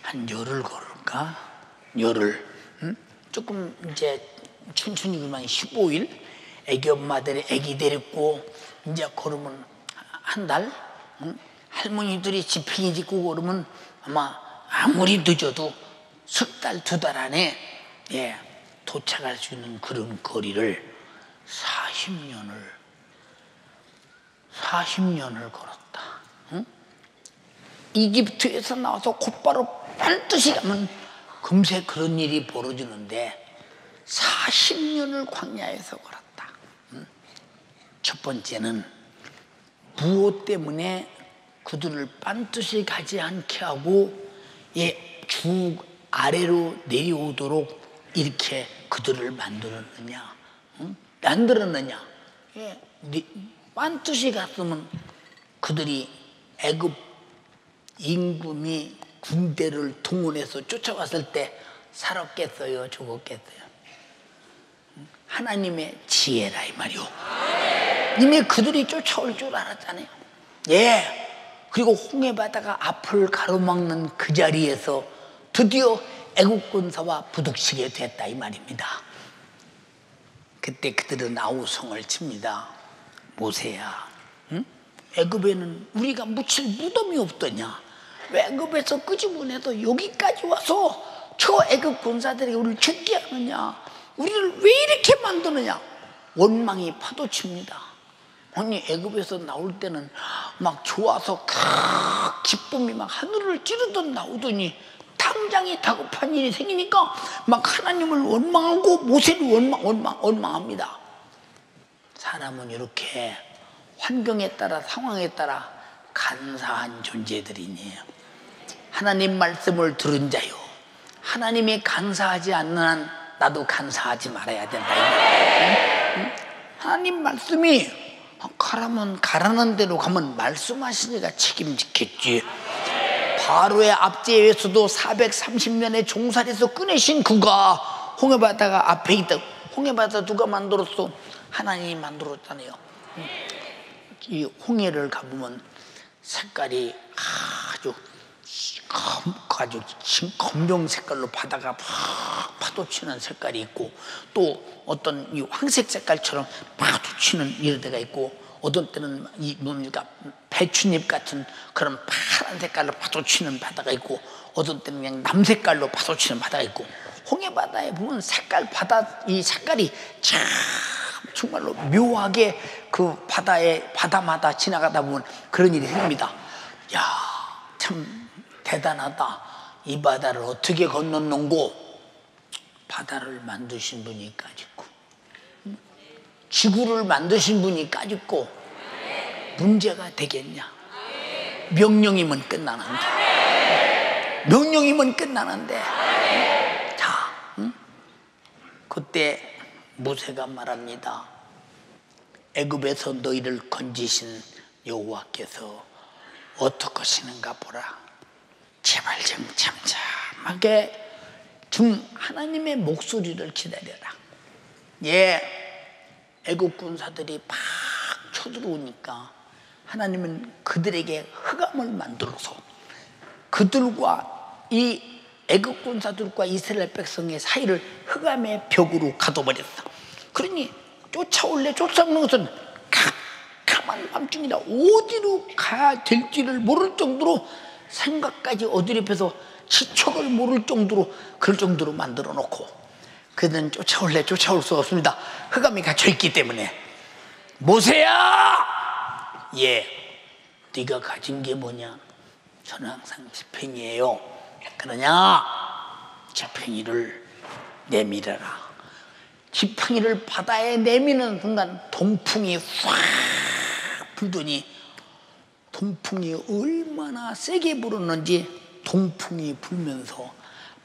한 열흘 걸을까? 열흘. 조금 이제 춘춘히 그만 15일. 애기 엄마들이 애기 데리고 이제 걸으면 한 달. 할머니들이 지팡이 짚고 걸으면 아마 아무리 늦어도 석 달, 두 달 안에 도착할 수 있는 그런 거리를 40년을 걸었다. 응? 이집트에서 나와서 곧바로 반드시 가면 금세 그런 일이 벌어지는데 40년을 광야에서 걸었다. 첫 번째는 무엇 때문에 그들을 반드시 가지 않게 하고 주 아래로 내려오도록 이렇게 그들을 만들었느냐? 반드시 갔으면 그들이 애굽 임금이 군대를 동원해서 쫓아왔을 때 살았겠어요? 죽었겠어요? 하나님의 지혜라 이 말이요. 이미 그들이 쫓아올 줄 알았잖아요. 예. 그리고 홍해바다가 앞을 가로막는 그 자리에서 드디어 애국 군사와 부딪히게 됐다 이 말입니다. 그때 그들은 아우성을 칩니다. 모세야, 응? 애굽에는 우리가 묻힐 무덤이 없더냐? 왜 애굽에서 끄집어내서 여기까지 와서 저 애굽 군사들이 우리를 죽게 하느냐? 우리를 왜 이렇게 만드느냐? 원망이 파도칩니다. 아니 애굽에서 나올 때는 막 좋아서 기쁨이 막 하늘을 찌르던 나오더니 당장에 다급한 일이 생기니까 막 하나님을 원망하고 모세를 원망합니다. 사람은 이렇게 환경에 따라 상황에 따라 간사한 존재들이니 하나님 말씀을 들은 자요, 하나님이 간사하지 않는 한 나도 간사하지 말아야 된다. 응? 하나님 말씀이 가라면 가라는 대로 가면 말씀하시니까 책임지겠지. 바로의 압제에서도 430년의 종살이에서 꺼내신 그가 홍해바다가 앞에 있다. 홍해바다 누가 만들었어? 하나님이 만들었잖아요. 이 홍해를 가보면 색깔이 아주 검정 색깔로 바다가 파도치는 색깔이 있고, 또 어떤 이 황색 색깔처럼 파도치는 이런 데가 있고, 어떤 때는 이 뭡니까 배춧잎 같은 그런 파란 색깔로 파도치는 바다가 있고, 어떤 때는 그냥 남색깔로 파도치는 바다가 있고, 홍해바다에 보면 색깔 바다 이 색깔이 참 정말로 묘하게 그 바다마다 지나가다 보면 그런 일이 생깁니다. 야, 참 대단하다. 이 바다를 어떻게 건넜는고? 바다를 만드신 분이 까짓고, 지구를 만드신 분이 까짓고, 문제가 되겠냐? 명령이면 끝나는데, 명령이면 끝나는데. 자, 그때 모세가 말합니다. 애굽에서 너희를 건지신 여호와께서 어떻게 하시는가 보라. 제발 좀 잠잠하게 좀 하나님의 목소리를 기다려라. 예, 애국 군사들이 막 쳐들어오니까 하나님은 그들에게 흑암을 만들어서 그들과 이 애국 군사들과 이스라엘 백성의 사이를 흑암의 벽으로 가둬버렸어. 그러니 쫓아오는 것은 캄캄한 밤중이라 어디로 가야 될지를 모를 정도로, 생각까지 어드립해서 지척을 모를 정도로, 그럴 정도로 만들어 놓고, 그들은 쫓아올 수가 없습니다. 흑암이 갇혀있기 때문에. 모세야! 예, 네가 가진 게 뭐냐? 저는 항상 지팡이에요. 그러냐? 지팡이를 내밀어라. 지팡이를 바다에 내미는 순간 동풍이 확 불더니, 동풍이 얼마나 세게 불었는지 동풍이 불면서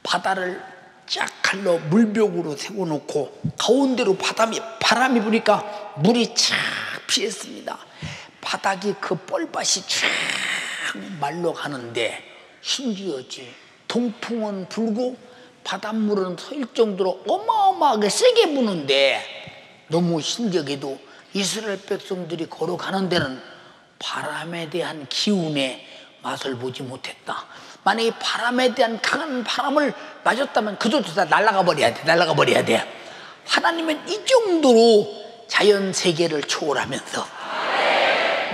바다를 짝칼로 물벽으로 세워놓고 가운데로 바람이 부니까 물이 쫙 피했습니다. 바닥이 그 뻘밭이 쫙 말려가는데, 신기하지. 동풍은 불고 바닷물은 설 정도로 어마어마하게 세게 부는데, 너무 신기하게도 이스라엘 백성들이 걸어가는 데는 바람에 대한 기운의 맛을 보지 못했다. 만약에 바람에 대한 강한 바람을 맞았다면 그들도 다 날아가 버려야 돼. 하나님은 이 정도로 자연 세계를 초월하면서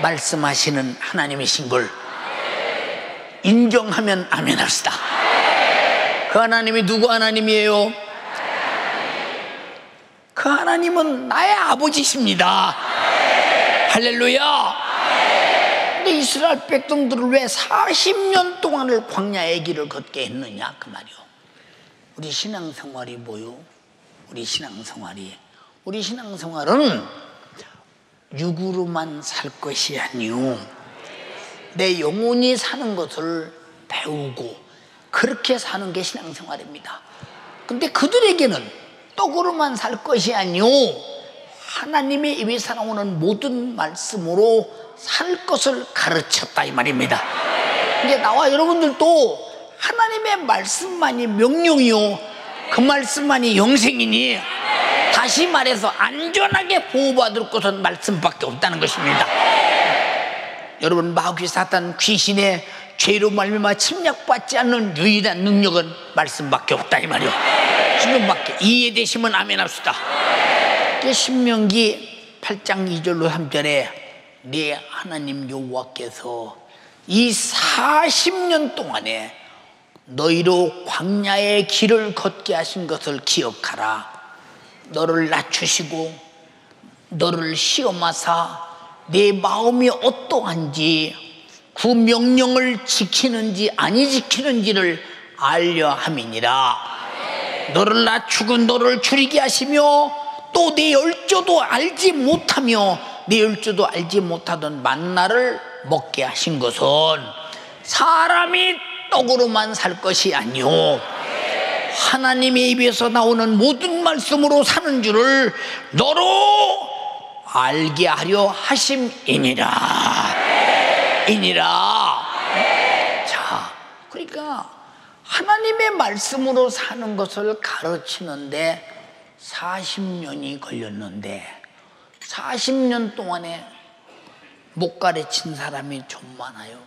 말씀하시는 하나님이신 걸 인정하면 아멘 합시다. 그 하나님이 누구 하나님이에요? 그 하나님은 나의 아버지십니다. 할렐루야. 근데 이스라엘 백성들을 왜 40년 동안을 광야의 길을 걷게 했느냐 그 말이요. 우리 신앙생활이 뭐요? 우리 신앙생활은 육으로만 살 것이 아니요, 내 영혼이 사는 것을 배우고 그렇게 사는 게 신앙생활입니다. 근데 그들에게는 떡으로만 살 것이 아니요, 하나님의 입에서 나오는 모든 말씀으로 살 것을 가르쳤다 이 말입니다. 이제 나와 여러분들도 하나님의 말씀만이 명령이요, 그 말씀만이 영생이니 다시 말해서 안전하게 보호받을 곳은 말씀밖에 없다는 것입니다. 여러분, 마귀 사탄 귀신의 죄로 말미암아 침략받지 않는 유일한 능력은 말씀밖에 없다 이 말이요. 신명밖에. 이해되시면 아멘 합시다. 신명기 8장 2절로 3절에 네 하나님 여호와께서 이 40년 동안에 너희로 광야의 길을 걷게 하신 것을 기억하라. 너를 낮추시고 너를 시험하사 내 마음이 어떠한지 그 명령을 지키는지 아니 지키는지를 알려 함이니라. 너를 낮추고 너를 줄이게 하시며 또 내 열조도 알지 못하며 내 열조도 알지 못하던 만나를 먹게 하신 것은 사람이 떡으로만 살 것이 아니요 하나님의 입에서 나오는 모든 말씀으로 사는 줄을 너로 알게 하려 하심이니라. 자, 그러니까 하나님의 말씀으로 사는 것을 가르치는데 40년이 걸렸는데 40년 동안에 못 가르친 사람이 좀 많아요.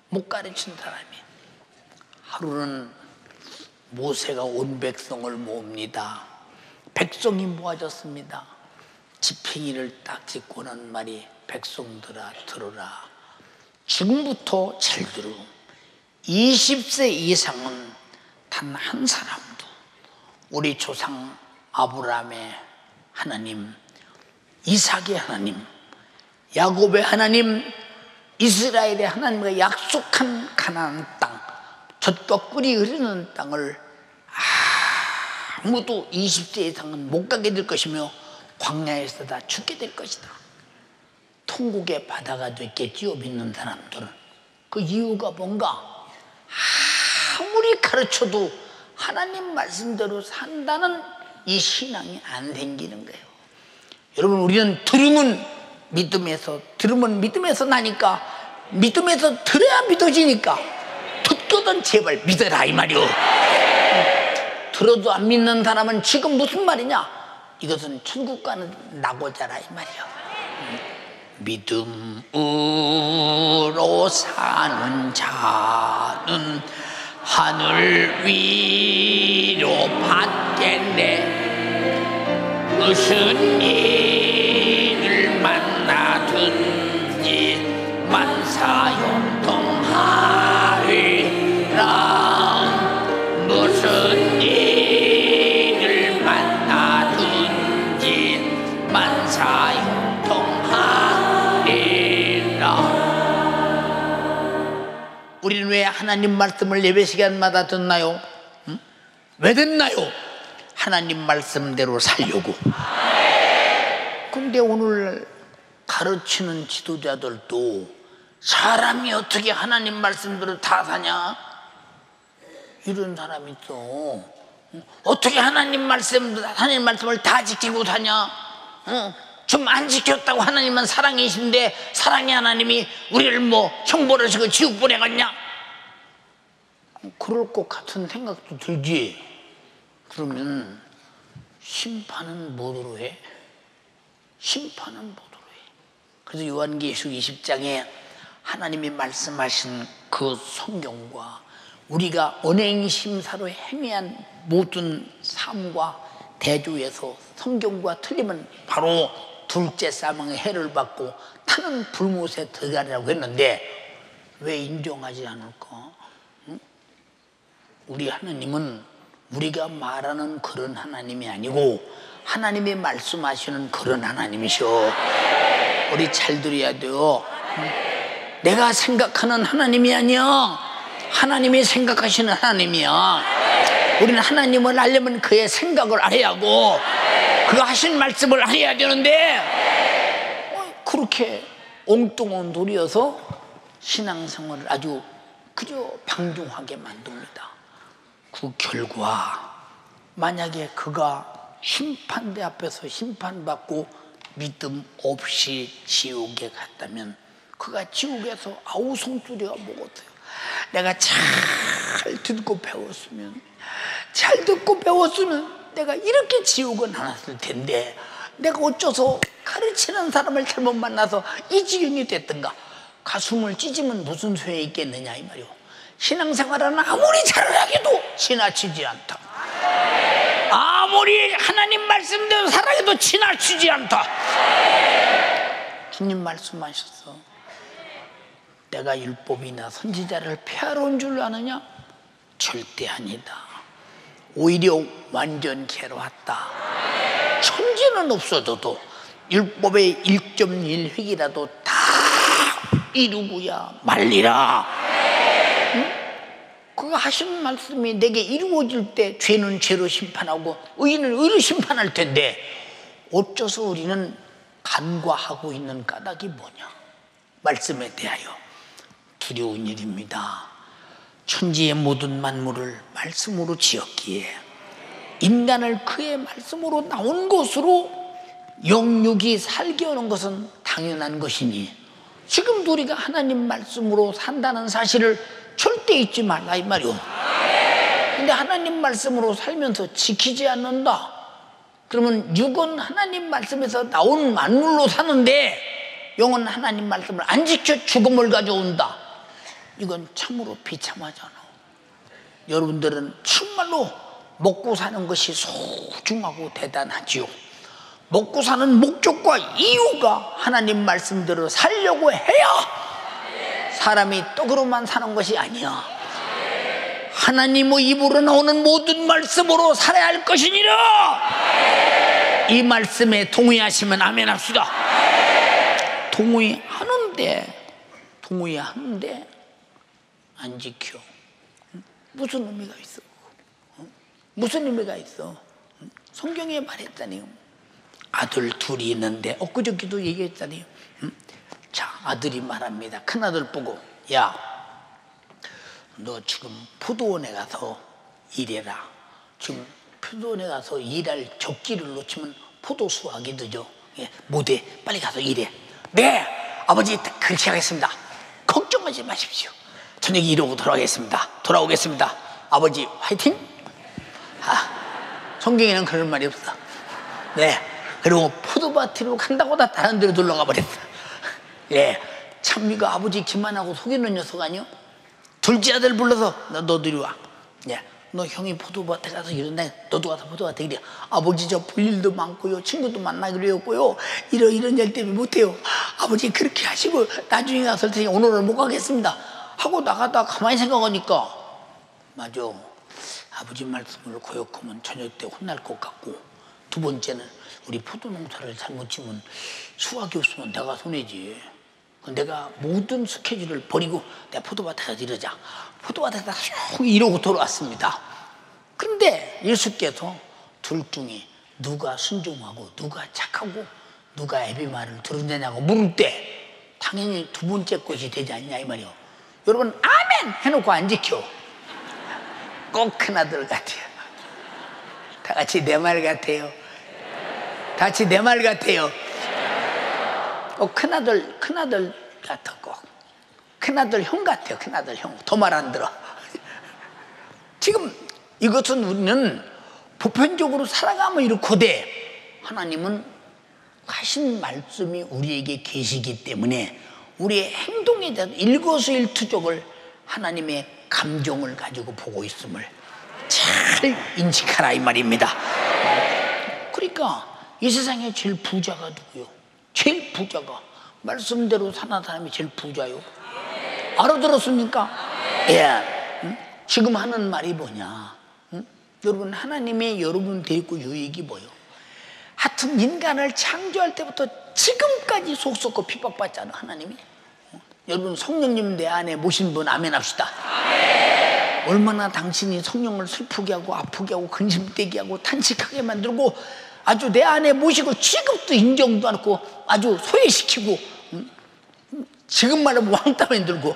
못 가르친 사람이. 하루는 모세가 온 백성을 모읍니다. 백성이 모아졌습니다. 지팽이를 딱 짚고는 말이 백성들아 들으라. 지금부터 잘 들어. 20세 이상은 단 한 사람도 우리 조상 아브라함의 하나님, 이삭의 하나님, 야곱의 하나님, 이스라엘의 하나님과 약속한 가나안 땅, 젖과 꿀이 흐르는 땅을 아무도 20세 이상은 못 가게 될 것이며 광야에서 다 죽게 될 것이다. 통곡의 바다가 됐겠지요. 믿는 사람들은. 그 이유가 뭔가? 아무리 가르쳐도 하나님 말씀대로 산다는 이 신앙이 안 생기는 거예요. 여러분, 우리는 들으면 믿음에서 나니까, 믿음에서 들어야 믿어지니까 듣거든 제발 믿어라 이 말이요. 들어도 안 믿는 사람은 지금 무슨 말이냐? 이것은 천국 가는 낙오자라 이 말이요. 믿음으로 사는 자는 하늘 위로 받겠네. 무슨 일을 만나든지 만사형통하리라. 무슨 일을 만나든지 만사형통하리라. 우리는 왜 하나님 말씀을 예배 시간마다 듣나요? 왜 듣나요? 하나님 말씀대로 살려고. 근데 오늘 가르치는 지도자들도 사람이 어떻게 하나님 말씀대로 다 사냐? 이런 사람이 있어. 어떻게 하나님 말씀을 다 지키고 사냐? 좀 안 지켰다고 하나님은 사랑이신데 사랑의 하나님이 우리를 뭐 형벌을 하시고 지옥 보내갔냐? 그럴 것 같은 생각도 들지. 그러면 심판은 뭐로 해? 심판은 뭐로 해? 그래서 요한계시록 20장에 하나님이 말씀하신 그 성경과 우리가 언행심사로 행한 모든 삶과 대조해서 성경과 틀리면 바로 둘째 사망의 해를 받고 타는 불못에 들어가리라고 했는데 왜 인정하지 않을까? 응? 우리 하나님은 우리가 말하는 그런 하나님이 아니고 하나님이 말씀하시는 그런 하나님이셔. 우리 잘 들어야 돼요. 내가 생각하는 하나님이 아니야. 하나님이 생각하시는 하나님이야. 우리는 하나님을 알려면 그의 생각을 알아야 하고 그 하신 말씀을 알아야 되는데 그렇게 엉뚱한 소리여서 신앙생활을 아주 그저 방종하게 만듭니다. 그 결과 만약에 그가 심판대 앞에서 심판받고 믿음 없이 지옥에 갔다면 그가 지옥에서 아우 송두리가 먹었어요. 내가 잘 듣고 배웠으면 내가 이렇게 지옥은 않았을 텐데 내가 어째서 가르치는 사람을 잘못 만나서 이 지경이 됐던가. 가슴을 찢으면 무슨 소용이 있겠느냐 이 말이오. 신앙생활은 아무리 잘하게도 지나치지 않다. 아무리 하나님 말씀대로 살아도 지나치지 않다. 주님 말씀하셨어. 내가 율법이나 선지자를 폐하러 온 줄 아느냐? 절대 아니다. 오히려 완전 괴로웠다. 천지는 없어져도 율법의 1.1획이라도 다 이루고야 말리라. 응? 그거 하신 말씀이 내게 이루어질 때 죄는 죄로 심판하고 의인은 의로 심판할 텐데 어째서 우리는 간과하고 있는 까닭이 뭐냐? 말씀에 대하여 두려운 일입니다. 천지의 모든 만물을 말씀으로 지었기에 인간을 그의 말씀으로 나온 것으로 영육이 살게 하는 것은 당연한 것이니 지금도 우리가 하나님 말씀으로 산다는 사실을 절대 잊지 말라 이 말이오. 근데 하나님 말씀으로 살면서 지키지 않는다. 그러면 육은 하나님 말씀에서 나온 만물로 사는데 영은 하나님 말씀을 안 지켜 죽음을 가져온다. 이건 참으로 비참하잖아. 여러분들은 정말로 먹고 사는 것이 소중하고 대단하지요. 먹고 사는 목적과 이유가 하나님 말씀대로 살려고 해야 사람이 떡으로만 사는 것이 아니야. 하나님의 입으로 나오는 모든 말씀으로 살아야 할 것이니라. 이 말씀에 동의하시면 아멘 합시다. 동의하는데 안 지켜. 무슨 의미가 있어? 무슨 의미가 있어? 성경에 말했잖아요. 아들 둘이 있는데 엊그저께도 얘기했잖아요. 자, 아들이 말합니다. 큰아들 보고, 야, 너 지금 포도원에 가서 일해라. 지금 포도원에 가서 일할 적기를 놓치면 포도 수확이 늦어. 예, 못해. 빨리 가서 일해. 네, 아버지 그렇게 하겠습니다. 걱정하지 마십시오. 저녁에 이러고 돌아오겠습니다. 아버지 화이팅. 성경에는 그런 말이 없어. 네, 그리고 포도밭으로 간다고 다 다른 데로 놀러 가버렸어. 예, 찬미가 아버지 기만하고 속이는 녀석 아니요? 둘째 아들 불러서 너도 이리 와. 예, 너 형이 포도밭에 가서 이런다. 너도 가서 포도밭에 이래. 아버지 저 볼 일도 많고요, 친구도 만나기로 했고요, 이런 일 때문에 못해요. 아버지 그렇게 하시고 나중에 가서 테니 오늘은 못 가겠습니다 하고 나가다 가만히 생각하니까 맞아. 아버지 말씀을 거역하면 저녁 때 혼날 것 같고, 두 번째는 우리 포도 농사를 잘못 지면 수확이 없으면 내가 손해지. 내가 모든 스케줄을 버리고 내가 포도밭에 가서 이러자. 포도밭에 가서 쭉 이러고 돌아왔습니다. 근데 예수께서 둘 중에 누가 순종하고 누가 착하고 누가 애비 말을 들으냐고 물을 때 당연히 두 번째 것이 되지 않냐 이 말이요. 여러분 아멘 해놓고 안 지켜. 꼭 큰아들 같아요. 다 같이 내 말 같아요. 다 같이 내 말 같아요. 큰아들 같아. 꼭 큰아들 형 같아요. 큰아들 형. 더 말 안 들어. 지금 이것은 우리는 보편적으로 살아가면 이렇게 돼. 하나님은 하신 말씀이 우리에게 계시기 때문에 우리의 행동에 대한 일거수일투족을 하나님의 감정을 가지고 보고 있음을 잘 인식하라 이 말입니다. 그러니까 이 세상에 제일 부자가 누구요? 제일 부자가 말씀대로 사는 사람이 제일 부자요. 알아들었습니까? 예. 응? 지금 하는 말이 뭐냐? 응? 여러분 하나님의 여러분 데리고 유익이 뭐요? 하여튼 인간을 창조할 때부터 지금까지 속 썩고 핍박받잖아 하나님이. 여러분 성령님 내 안에 모신 분 아멘 합시다. 얼마나 당신이 성령을 슬프게 하고 아프게 하고 근심되게 하고 탄식하게 만들고 아주 내 안에 모시고 취급도 인정도 않고 아주 소외시키고 지금 말하면 왕따 만들고.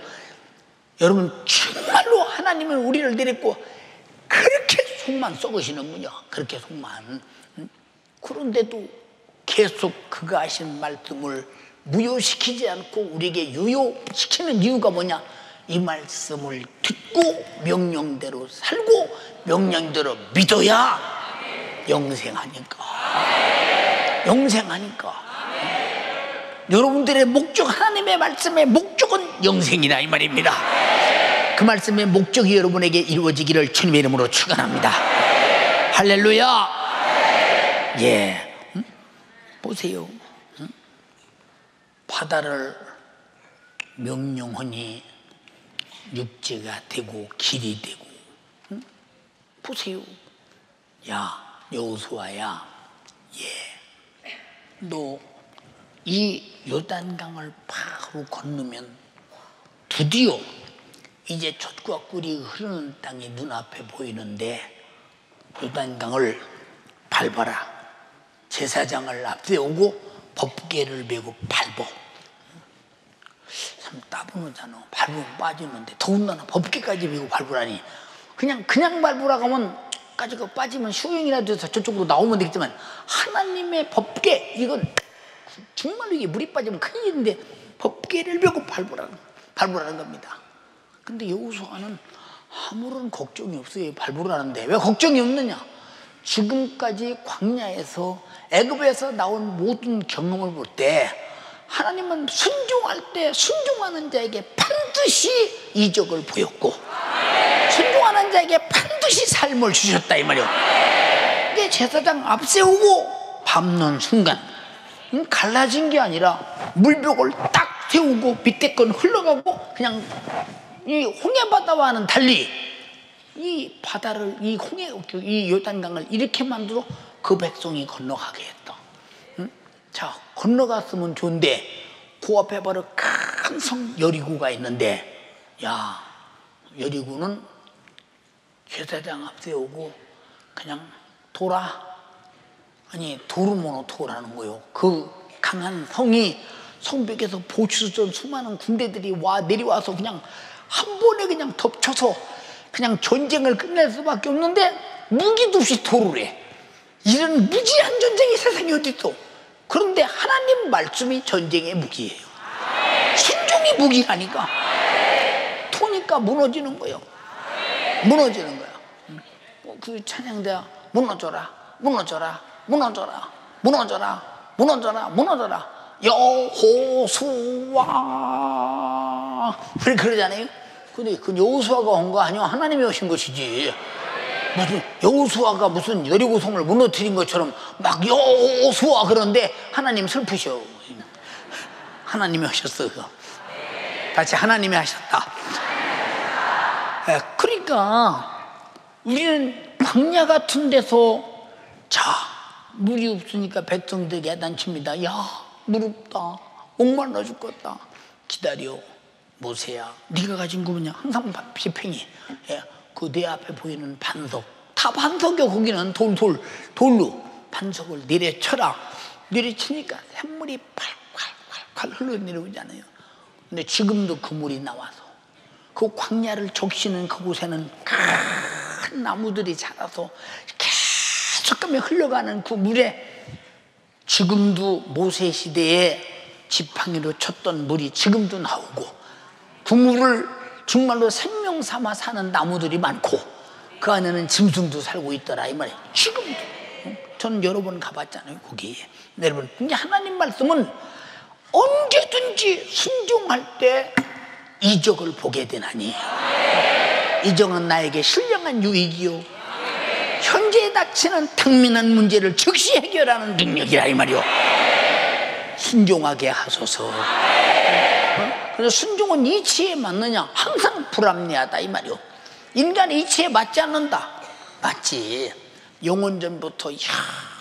여러분 정말로 하나님은 우리를 데리고 그렇게 속만 썩으시는군요. 그렇게 속만. 그런데도 계속 그가 하신 말씀을 무효시키지 않고 우리에게 유효시키는 이유가 뭐냐? 이 말씀을 듣고 명령대로 살고 명령대로 믿어야 영생하니까. 영생하니까. 여러분들의 목적, 하나님의 말씀의 목적은 영생이다 이 말입니다. 그 말씀의 목적이 여러분에게 이루어지기를 주님의 이름으로 축원합니다. 할렐루야. 예, 보세요. 바다를 명령하니 육지가 되고 길이 되고. 보세요. 야, 여호수아야, 예, 너 이 요단강을 바로 건너면 드디어 이제 젖과 꿀이 흐르는 땅이 눈앞에 보이는데 요단강을 밟아라. 제사장을 앞세우고 법궤를 메고 밟어. 참 따분하잖아. 밟으면 빠지는데 더군다나 법궤까지 메고 밟으라니. 그냥 밟으라고 하면 가지고 빠지면 휴양이라도 해서 저쪽으로 나오면 되겠지만 하나님의 법궤, 이건 정말로 이게 물이 빠지면 큰일인데 법궤를 메고 밟으라는 겁니다. 근데 여호수아는 아무런 걱정이 없어요. 밟으라는데. 왜 걱정이 없느냐? 지금까지 광야에서 애굽에서 나온 모든 경험을 볼 때 하나님은 순종할 때 순종하는 자에게 반드시 이적을 보였고 순종하는 자에게 반드시 삶을 주셨다 이 말이에요. 이게 제사장 앞세우고 밟는 순간 갈라진 게 아니라 물벽을 딱 세우고 밑에 건 흘러가고 그냥 이 홍해바다와는 달리 이 바다를 이 요단강을 이렇게 만들어 그 백성이 건너가게 했다. 자, 건너갔으면 좋은데 그 앞에 바로 큰 성 여리고가 있는데, 야, 여리고는 제사장 앞세우고 그냥 도르모노 토라는 거요. 그 강한 성이 성벽에서 보수전 수많은 군대들이 내려와서 그냥 한 번에 그냥 덮쳐서 그냥 전쟁을 끝낼 수밖에 없는데 무기도 없이 도를 해. 이런 무지한 전쟁이 세상에 어디 있어. 그런데 하나님 말씀이 전쟁의 무기예요. 순종이 무기라니까. 토니까 무너지는 거예요. 무너지는 거야. 그 찬양대가 무너져라, 무너져라, 무너져라, 무너져라, 무너져라, 무너져라. 여호수아. 그러잖아요. 근데 그 여호수아가 온 거 아니야? 하나님이 오신 것이지. 무슨 여호수아가 무슨 여리고성을 무너뜨린 것처럼 막 여호수아 그런데 하나님 슬프셔. 하나님이 하셨어. 같이 하나님이 하셨다. 그러니까 우리는 광야 같은 데서 물이 없으니까 백성들이 야단칩니다. 야, 물 없다. 목말라 죽겠다. 기다려. 모세야, 네가 가진 거 뭐냐? 항상 비팽이. 그 내 앞에 보이는 반석, 다 반석이야. 거기는 돌로 반석을 내려쳐라. 내려치니까 샘물이 팔팔팔팔 흘러내려오잖아요. 근데 지금도 그 물이 나와서 그 광야를 적시는 그곳에는 큰 나무들이 자라서 계속하며 흘러가는 그 물에 지금도 모세 시대에 지팡이로 쳤던 물이 지금도 나오고 그 물을 정말로 생명 삼아 사는 나무들이 많고 그 안에는 짐승도 살고 있더라 이 말이에요. 지금도. 저는 여러 번 가봤잖아요 거기에. 여러분, 근데 하나님 말씀은 언제든지 순종할 때 이적을 보게 되나니 이적은 나에게 신령한 유익이요 현재 닥치는 당면한 문제를 즉시 해결하는 능력이라 이 말이요. 순종하게 하소서. 그래서 순종은 이치에 맞느냐? 항상 불합리하다 이 말이요. 인간의 이치에 맞지 않는다. 맞지. 영원전부터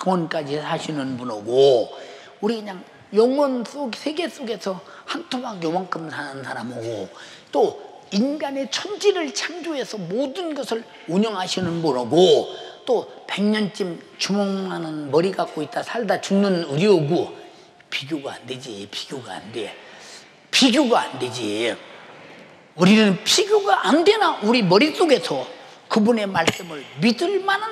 영원까지 사시는 분이고 우리 그냥 영원 속 세계 속에서 한 토막 요만큼 사는 사람이고 또 인간의 천지를 창조해서 모든 것을 운영하시는 분이고 또 100년쯤 주먹만한 머리 갖고 있다 살다 죽는 의료고 비교가 안 되지. 비교가 안 돼. 비교가 안 되지. 우리는 비교가 안 되나 우리 머릿속에서 그분의 말씀을 믿을 만한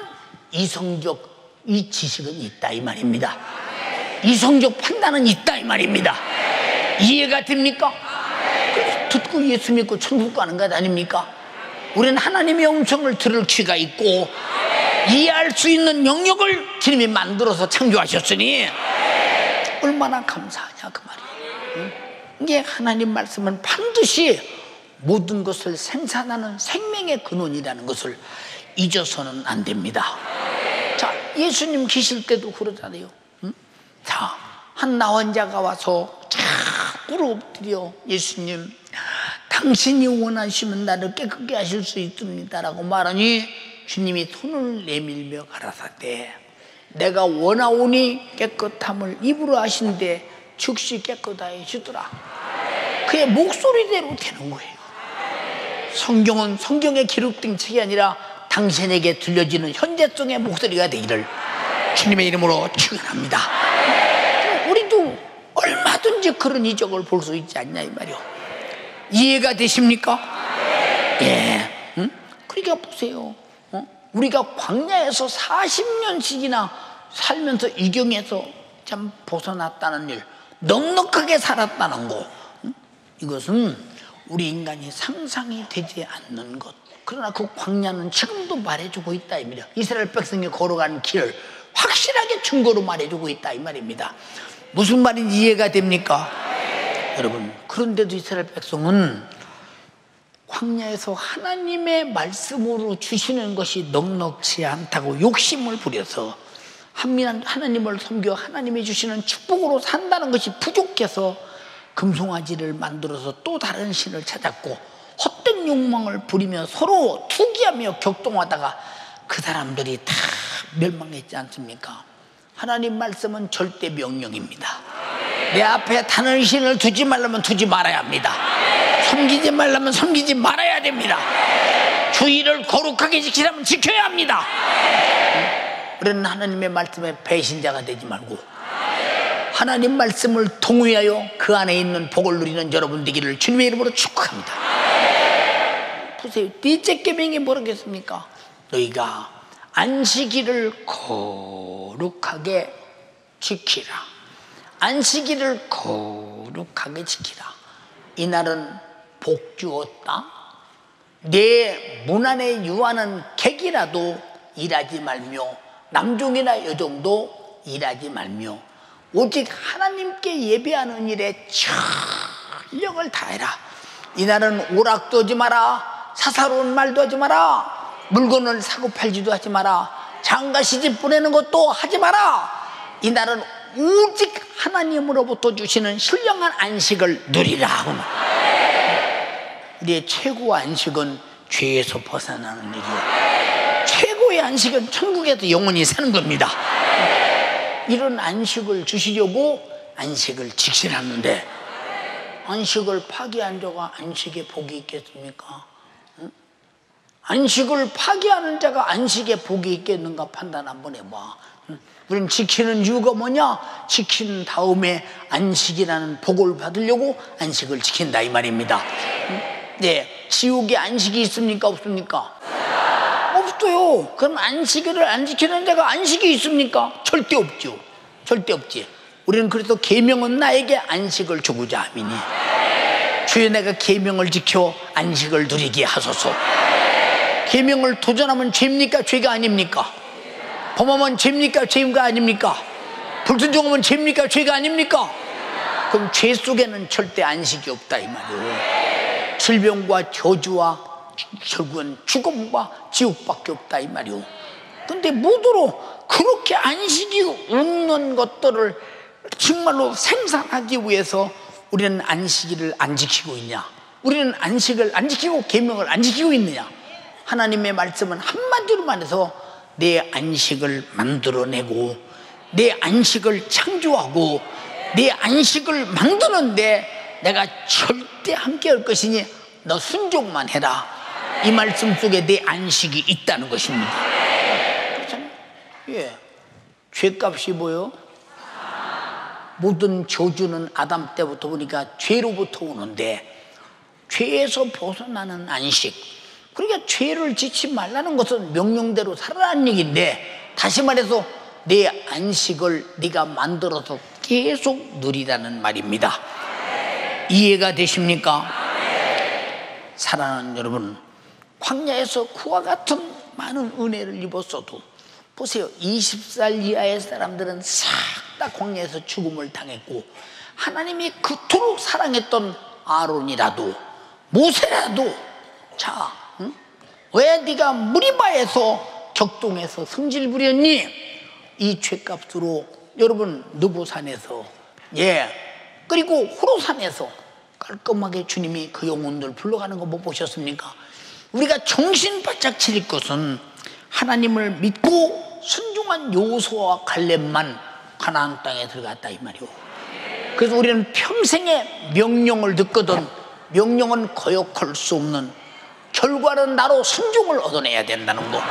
이성적 이 지식은 있다 이 말입니다. 이성적 판단은 있다 이 말입니다. 이해가 됩니까? 그래서 듣고 예수 믿고 천국 가는 것 아닙니까? 우리는 하나님의 음성을 들을 귀가 있고 이해할 수 있는 영역을 주님이 만들어서 창조하셨으니 얼마나 감사하냐 그 말이에요. 이게 하나님 말씀은 반드시 모든 것을 생산하는 생명의 근원이라는 것을 잊어서는 안 됩니다. 자, 예수님 계실 때도 그러잖아요. 자, 한 나환자가 와서 꿇어 엎드려 예수님, 당신이 원하시면 나를 깨끗게 하실 수 있습니다 라고 말하니 주님이 손을 내밀며 가라사대 내가 원하오니 깨끗함을 입으로 하신데 즉시 깨끗하게 주더라. 그의 목소리대로 되는 거예요. 성경은 성경에 기록된 책이 아니라 당신에게 들려지는 현재성의 목소리가 되기를 주님의 이름으로 축원합니다. 우리도 얼마든지 그런 이적을 볼 수 있지 않냐 이 말이요. 이해가 되십니까? 예. 그러니까 보세요. 우리가 광야에서 40년씩이나 살면서 이경에서 참 벗어났다는 일, 넉넉하게 살았다는 거, 이것은 우리 인간이 상상이 되지 않는 것. 그러나 그 광야는 지금도 말해주고 있다 이 말이야. 이스라엘 백성이 걸어가는 길을 확실하게 증거로 말해주고 있다 이 말입니다. 무슨 말인지 이해가 됩니까? 여러분, 그런데도 이스라엘 백성은 광야에서 하나님의 말씀으로 주시는 것이 넉넉지 않다고 욕심을 부려서 하나님을 섬겨 하나님이 주시는 축복으로 산다는 것이 부족해서 금송아지를 만들어서 또 다른 신을 찾았고 헛된 욕망을 부리며 서로 투기하며 격동하다가 그 사람들이 다 멸망했지 않습니까? 하나님 말씀은 절대 명령입니다. 내 앞에 다른 신을 두지 말라면 두지 말아야 합니다. 섬기지 말라면 섬기지 말아야 됩니다. 주의를 거룩하게 지키려면 지켜야 합니다. 우리는 하나님의 말씀에 배신자가 되지 말고 하나님 말씀을 동의하여 그 안에 있는 복을 누리는 여러분 되기를 주님의 이름으로 축복합니다. 보세요. 넷째 계명이 뭐라겠습니까? 너희가 안식일을 거룩하게 지키라. 안식일을 거룩하게 지키라. 이날은 복 주었다. 내 문 안에 유하는 객이라도 일하지 말며 남종이나 여종도 일하지 말며 오직 하나님께 예배하는 일에 전력을 다해라. 이날은 오락도 하지 마라. 사사로운 말도 하지 마라. 물건을 사고 팔지도 하지 마라. 장가 시집 보내는 것도 하지 마라. 이날은 오직 하나님으로부터 주시는 신령한 안식을 누리라. 우리의 최고 안식은 죄에서 벗어나는 일이에요. 최고의 안식은 천국에서 영원히 사는 겁니다. 이런 안식을 주시려고 안식을 지키라는데 안식을 파기한 자가 안식에 복이 있겠습니까? 안식을 파기하는 자가 안식에 복이 있겠는가 판단 한번 해봐. 우리는 지키는 이유가 뭐냐? 지킨 다음에 안식이라는 복을 받으려고 안식을 지킨다 이 말입니다. 네, 지옥에 안식이 있습니까? 없습니까? 없어요. 그럼 안식일을 안 지키는 자가 안식이 있습니까? 절대 없죠. 절대 없지. 우리는 그래서 계명은 나에게 안식을 주고자 하미니 주여 내가 계명을 지켜 안식을 누리게 하소서. 계명을 도전하면 죄입니까? 죄가 아닙니까? 범하면 죄입니까? 죄가 아닙니까? 불순종하면 죄입니까? 죄가 아닙니까? 그럼 죄 속에는 절대 안식이 없다 이 말이에요. 질병과 저주와 결국은 죽음과 지옥밖에 없다 이 말이오. 근데 모두로 그렇게 안식이 없는 것들을 정말로 생산하기 위해서 우리는 안식일을 안 지키고 있냐? 우리는 안식을 안 지키고 계명을 안 지키고 있느냐? 하나님의 말씀은 한마디로 말해서 내 안식을 만들어내고 내 안식을 창조하고 내 안식을 만드는데 내가 절대 함께 할 것이니 너 순종만 해라. 이 말씀 속에 내 안식이 있다는 것입니다. 그렇잖아요. 예. 죄값이 뭐요? 모든 저주는 아담 때부터 보니까 죄로부터 오는데 죄에서 벗어나는 안식. 그러니까 죄를 짓지 말라는 것은 명령대로 살아라는 얘기인데 다시 말해서 내 안식을 네가 만들어서 계속 누리라는 말입니다. 이해가 되십니까? 사랑하는 여러분, 광야에서 그와 같은 많은 은혜를 입었어도 보세요. 20살 이하의 사람들은 싹 다 광야에서 죽음을 당했고, 하나님이 그토록 사랑했던 아론이라도 모세라도 자, 왜 네가 무리바에서 격동해서 성질 부렸니? 이 죄값으로 여러분 느보산에서 그리고 호로산에서 깔끔하게 주님이 그 영혼들 불러가는 거 못 보셨습니까? 우리가 정신 바짝 차릴 것은 하나님을 믿고 순종한 여호수아와 갈렙만 가나안 땅에 들어갔다 이 말이오. 그래서 우리는 평생에 명령을 듣거든 명령은 거역할 수 없는, 결과는 나로 순종을 얻어내야 된다는 거.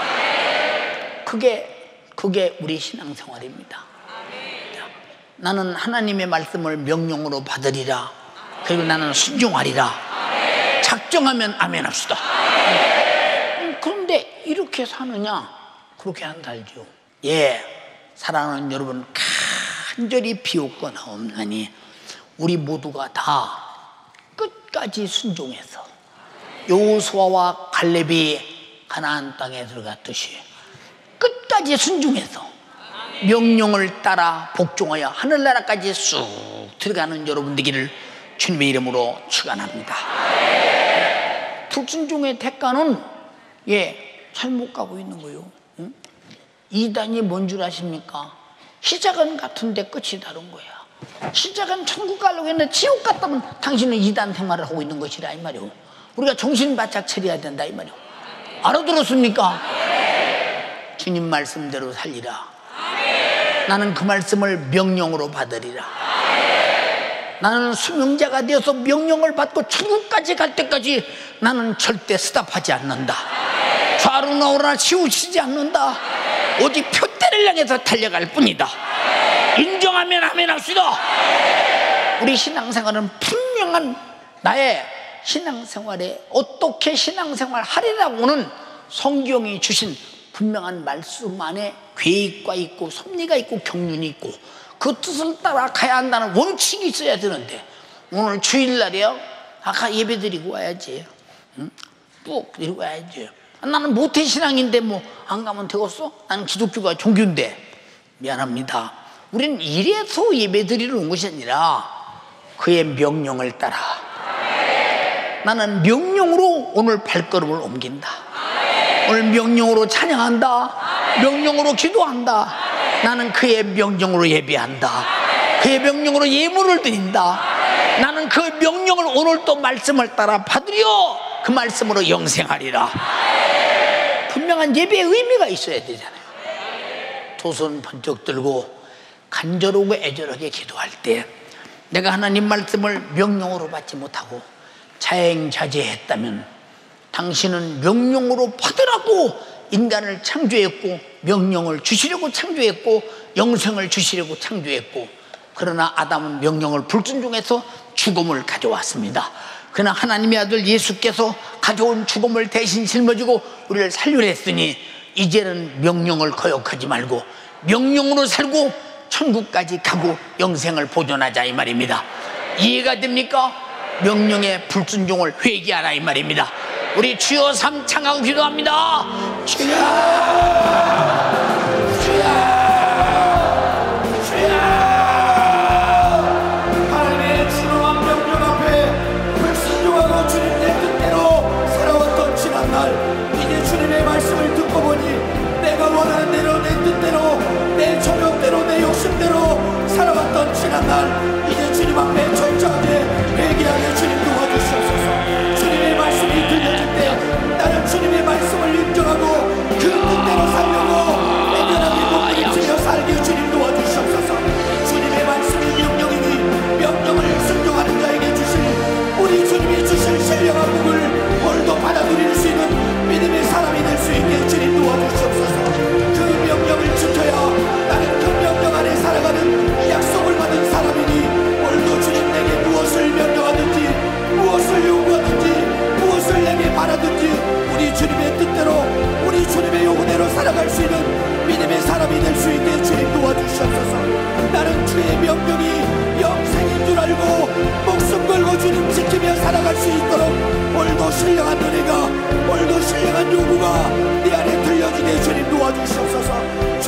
그게 우리 신앙생활입니다. 나는 하나님의 말씀을 명령으로 받으리라. 그리고 나는 순종하리라. 작정하면 아멘 합시다. 그런데 이렇게 사느냐? 그렇게 한다 알죠. 사랑하는 여러분, 간절히 비웃거나옵나니 우리 모두가 다 끝까지 순종해서 여호수아와 갈렙이 가나안 땅에 들어갔듯이 끝까지 순종해서 명령을 따라 복종하여 하늘나라까지 쑥 들어가는 여러분 되기를 주님의 이름으로 축원합니다. 불순종의 대가는 잘못 가고 있는 거예요. 이단이 뭔 줄 아십니까? 시작은 같은데 끝이 다른 거야. 시작은 천국 가려고 했는데 지옥 갔다면 당신은 이단 생활을 하고 있는 것이라 이 말이오. 우리가 정신 바짝 차려야 된다 이 말이오. 알아들었습니까? 주님 말씀대로 살리라. 나는 그 말씀을 명령으로 받으리라. 나는 수명자가 되어서 명령을 받고 천국까지 갈 때까지 나는 절대 스탑하지 않는다. 좌로나 우로나 치우치지 않는다. 오직 표대를 향해서 달려갈 뿐이다. 인정하면 아멘 합시다. 우리 신앙생활은 분명한 나의 신앙생활에 어떻게 신앙생활 하리라고는 성경이 주신 분명한 말씀 안에 계획과 있고 섭리가 있고 경륜이 있고 그 뜻을 따라 가야 한다는 원칙이 있어야 되는데, 오늘 주일날이요 아까 예배 드리고 와야지. 꼭 드리고 와야지. 나는 모태신앙인데 뭐 안 가면 되겠어? 나는 기독교가 종교인데. 미안합니다. 우리는 이래서 예배 드리러 온 것이 아니라 그의 명령을 따라 나는 명령으로 오늘 발걸음을 옮긴다. 오늘 명령으로 찬양한다. 명령으로 기도한다. 나는 그의 명령으로 예배한다. 그의 명령으로 예물을 드린다. 나는 그 명령을 오늘 또 말씀을 따라 받으려 그 말씀으로 영생하리라. 분명한 예배의 의미가 있어야 되잖아요. 두 손 번쩍 들고 간절하고 애절하게 기도할 때 내가 하나님 말씀을 명령으로 받지 못하고 자행자제했다면 당신은 명령으로 받으라고 인간을 창조했고 명령을 주시려고 창조했고 영생을 주시려고 창조했고, 그러나 아담은 명령을 불순종해서 죽음을 가져왔습니다. 그러나 하나님의 아들 예수께서 가져온 죽음을 대신 짊어지고 우리를 살리려 했으니 이제는 명령을 거역하지 말고 명령으로 살고 천국까지 가고 영생을 보존하자 이 말입니다. 이해가 됩니까? 명령의 불순종을 회개하라 이 말입니다. 우리 주여 삼 창하고 기도합니다. 주여, 주여, 주여. 하나님의 진노한 명령 앞에 불순종하고 주님의 뜻대로 살아왔던 지난날, 이제 주님의 말씀을 듣고 보니 내가 원하는 대로 내 뜻대로 내 저녁대로 내 욕심대로 살아왔던 지난날, 이제 주님 앞에 철저하게 회개하게 주님 도와주시옵소서. 주님의 말씀이 들려질 때 나는 주님의 말씀을 인정하고 그 뜻대로 살려고 애연하게 몸부림치며 살게 주님 도와주시옵소서. 주님의 말씀이 명령이니 명령을 순종하는 자에게 주실 우리 주님이 주실 신령한 복을 오늘도 받아들일 수 있는 믿음의 사람이 될 수 있게 주님 도와주시옵소서. 그 명령을 지켜야 나는 그 명령 안에 살아가는 약속을 받은 사람이니 오늘도 주님 내게 무엇을 명령하든지 무엇을 요구하든지 무엇을 내게 바라든지 우리 주님의 뜻대로 우리 주님의 요구대로 살아갈 수 있는 믿음의 사람이 될 수 있게 주님 도와주시옵소서. 나는 주의 명령이 영생인 줄 알고 목숨 걸고 주님 지키며 살아갈 수 있도록 오늘도 신령한 은혜가 오늘도 신령한 요구가 내 안에 들려지게 주님 도와주시옵소서.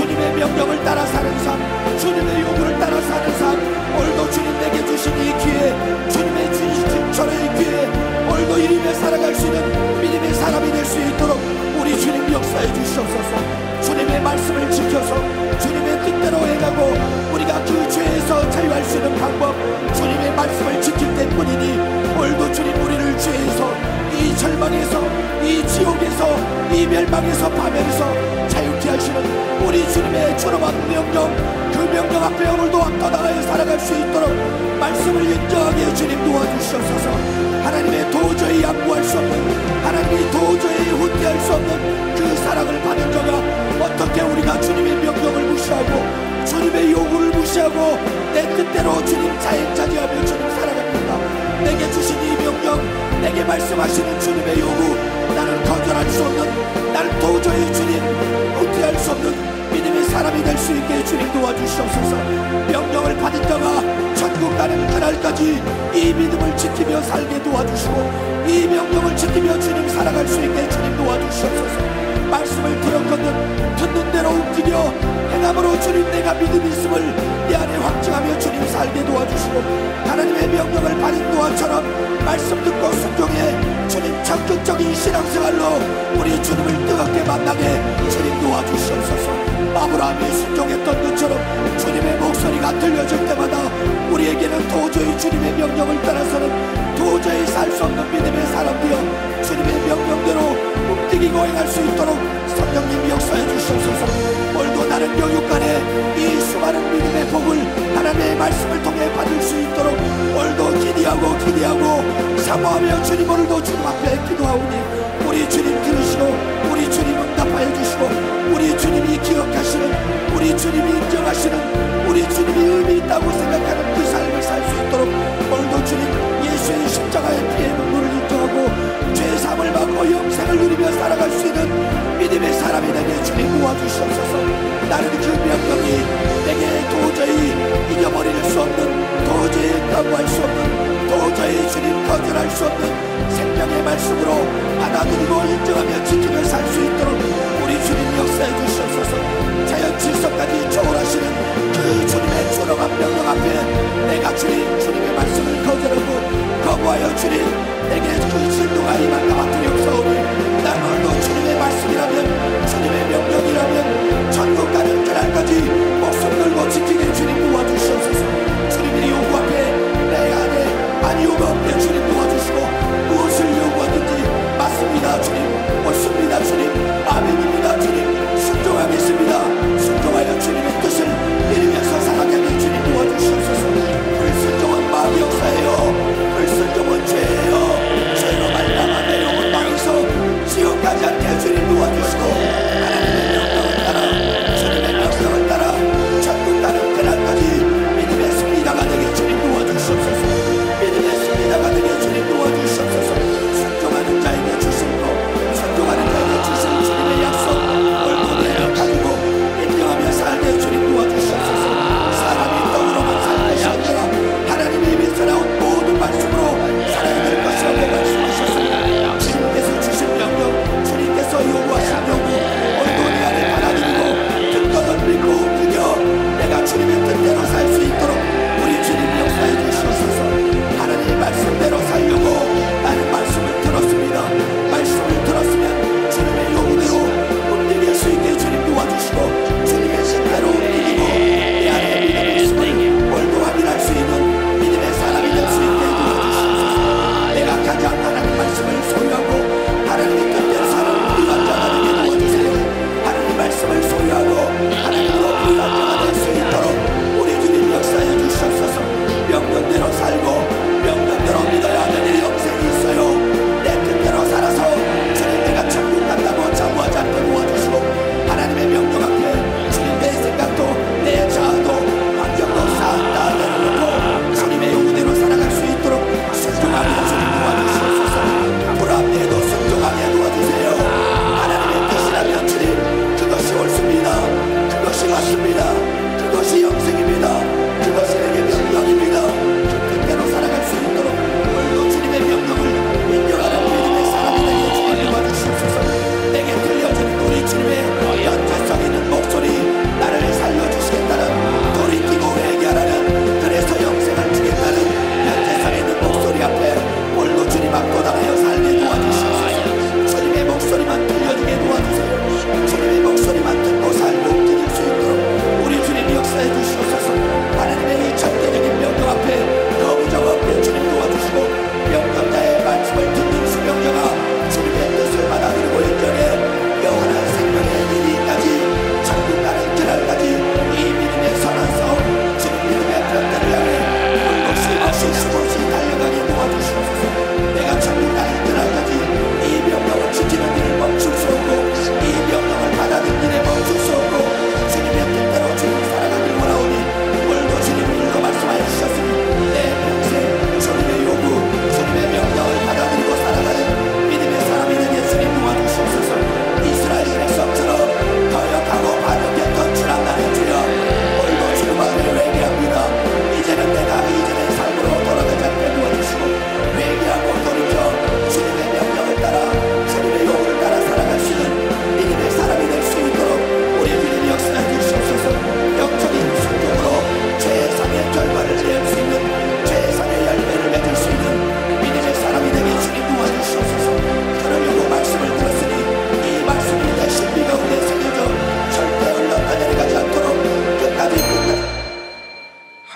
명령을 따라 사는 삶, 주님의 요구를 따라 사는 삶, 오늘도 주님 내게 주신 이 기회, 주님의 주신 저의 기회, 오늘도 이름에 살아갈 수 있는 믿음의 사람이 될 수 있도록 우리 주님 역사해 주시옵소서. 주님의 말씀을 지켜서 주님의 뜻대로 행하고 우리가 그 죄에서 자유할 수 있는 방법, 주님의 말씀을 지킬 때뿐이니 오늘도 주님 우리를 죄에서, 이 절망에서, 이 지옥에서, 이 멸망에서, 파멸에서 자유케 하시는 우리 주님의 존엄한 명령, 그 명령 앞에 오늘도 앞서나가여 살아갈 수 있도록 말씀을 인정하게 주님 도와주시옵소서. 하나님의 도저히 양보할 수 없는, 하나님이 도저히 후퇴할 수 없는 그 사랑을 받은 자가 어떻게 우리가 주님의 명령을 무시하고 주님의 요구를 무시하고 내 뜻대로 주님 자행자지하며 주님 살아갑니까? 내게 주신 이 명령, 내게 말씀하시는 주님의 요구, 나는 거절할 수 없는, 나는 도저히 주님 후퇴할 수 없는 믿음의 사람이 될 수 있게 주님 도와주시옵소서. 명령을 받은 자가 천국 가는 그날까지 이 믿음을 지키며 살게 도와주시고 이 명령을 지키며 주님 살아갈 수 있게 주님 도와주시옵소서. 말씀을 들었거든 듣는 대로 움직여 행함으로 주님 내가 믿음이 있음을 내 안에 확증하며 주님 살게 도와주시고 하나님의 명령을 받은 노아처럼 말씀 듣고 순종해 주님 적극적인 신앙생활로 우리 주님을 뜨겁게 만나게 주님 도와주시옵소서. 아브라함이 순종했던 것처럼 주님의 목소리가 들려질 때마다 우리에게는 도저히 주님의 명령을 따라서는 도저히 살 수 없는 믿음의 사람 되어 주님의 명령대로 움직이고 행할 수 있도록 성령님 역사해 주시옵소서. 오늘도 나는 영육간에 이 수많은 믿음의 복을 하나님의 말씀을 통해 받을 수 있도록 오늘도 기대하고 사모하며 주님 오늘도 주님 앞에 기도하오니 우리 주님 들으시고 우리 주님 응답하여 주시고 우리 주님이 기억하시는, 우리 주님이 인정하시는, 우리 주님이 의미 있다고 생각하는 그 삶을 살 수 있도록 오늘도 주님 예수의 십자가의 피의 눈물을 인정하고 죄사함을 받고 영생을 누리며 살아갈 수 있는 믿음의 사람이 되게 주님 도와주시옵소서. 나는 그 명령이 내게 도저히 잊어버릴 수 없는, 도저히 거부할 수 없는, 도저히 주님 거절할 수 없는 생명의 말씀으로 받아들이고 인정하며 지키며 살 수 있도록 우리 주님 역사해 주시옵소서. 자연 질서까지 초월하시는 그 주님의 존엄한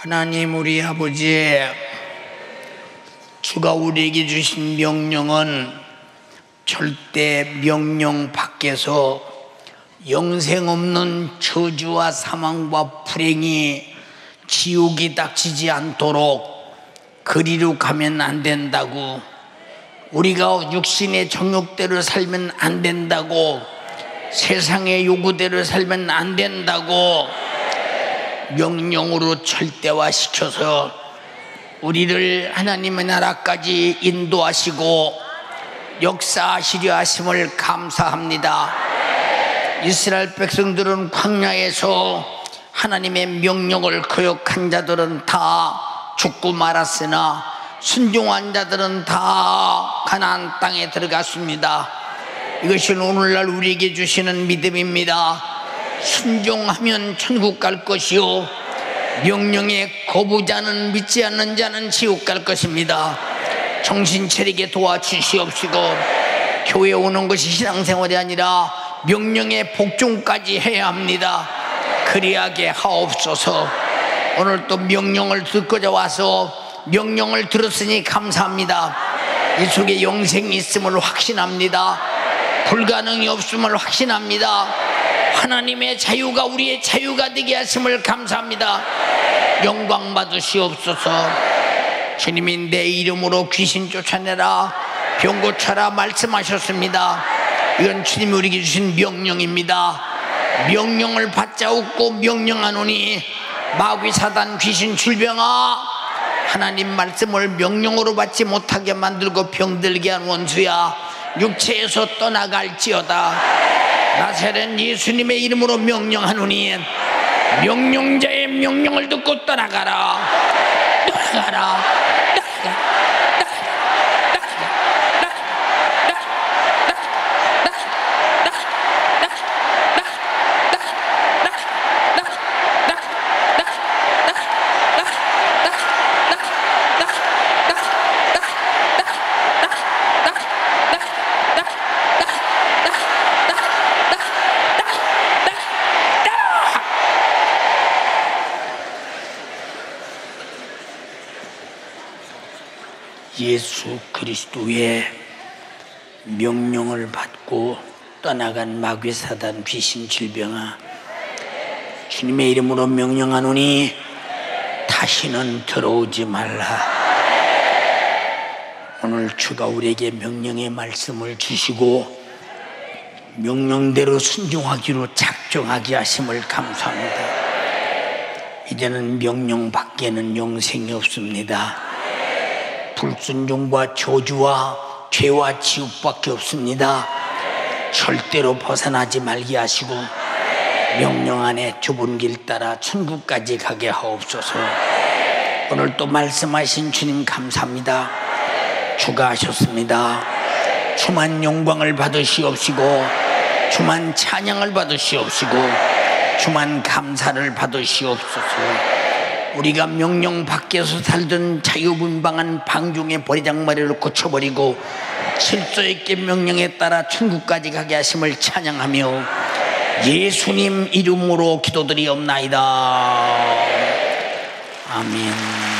하나님 우리 아버지, 주가 우리에게 주신 명령은 절대 명령 밖에서 영생 없는 저주와 사망과 불행이 지옥이 닥치지 않도록 그리로 가면 안 된다고, 우리가 육신의 정욕대로 살면 안 된다고, 세상의 요구대로 살면 안 된다고 명령으로 절대화시켜서 우리를 하나님의 나라까지 인도하시고 역사하시려 하심을 감사합니다. 이스라엘 백성들은 광야에서 하나님의 명령을 거역한 자들은 다 죽고 말았으나 순종한 자들은 다 가나안 땅에 들어갔습니다. 이것이 오늘날 우리에게 주시는 믿음입니다. 순종하면 천국 갈 것이요, 명령에 거부자는, 믿지 않는 자는 지옥 갈 것입니다. 정신 차리게 도와주시옵시고, 교회 오는 것이 신앙생활이 아니라 명령에 복종까지 해야 합니다. 그리하게 하옵소서. 오늘 또 명령을 듣고자 와서 명령을 들었으니 감사합니다. 이 속에 영생이 있음을 확신합니다. 불가능이 없음을 확신합니다. 하나님의 자유가 우리의 자유가 되게 하심을 감사합니다. 영광 받으시옵소서. 주님이 내 이름으로 귀신 쫓아내라, 병 고쳐라 말씀하셨습니다. 이건 주님이 우리에게 주신 명령입니다. 명령을 받자옵고 명령하노니 마귀 사단 귀신 질병아, 하나님 말씀을 명령으로 받지 못하게 만들고 병들게 한 원수야, 육체에서 떠나갈지어다. 나사렛 예수님의 이름으로 명령하노니 명령자의 명령을 듣고 떠나가라. 떠나가라. 예수 그리스도의 명령을 받고 떠나간 마귀 사단 귀신 질병아, 주님의 이름으로 명령하노니 다시는 들어오지 말라. 오늘 주가 우리에게 명령의 말씀을 주시고 명령대로 순종하기로 작정하게 하심을 감사합니다. 이제는 명령 밖에는 영생이 없습니다. 불순종과 저주와 죄와 지옥밖에 없습니다. 절대로 벗어나지 말게 하시고 명령 안에 좁은 길 따라 천국까지 가게 하옵소서. 오늘 또 말씀하신 주님 감사합니다. 주가 하셨습니다. 주만 영광을 받으시옵시고, 주만 찬양을 받으시옵시고, 주만 감사를 받으시옵소서. 우리가 명령 밖에서 살던 자유분방한 방종의 버리장머리를 고쳐버리고 질서 있게 명령에 따라 천국까지 가게 하심을 찬양하며 예수님 이름으로 기도드리옵나이다. 아멘.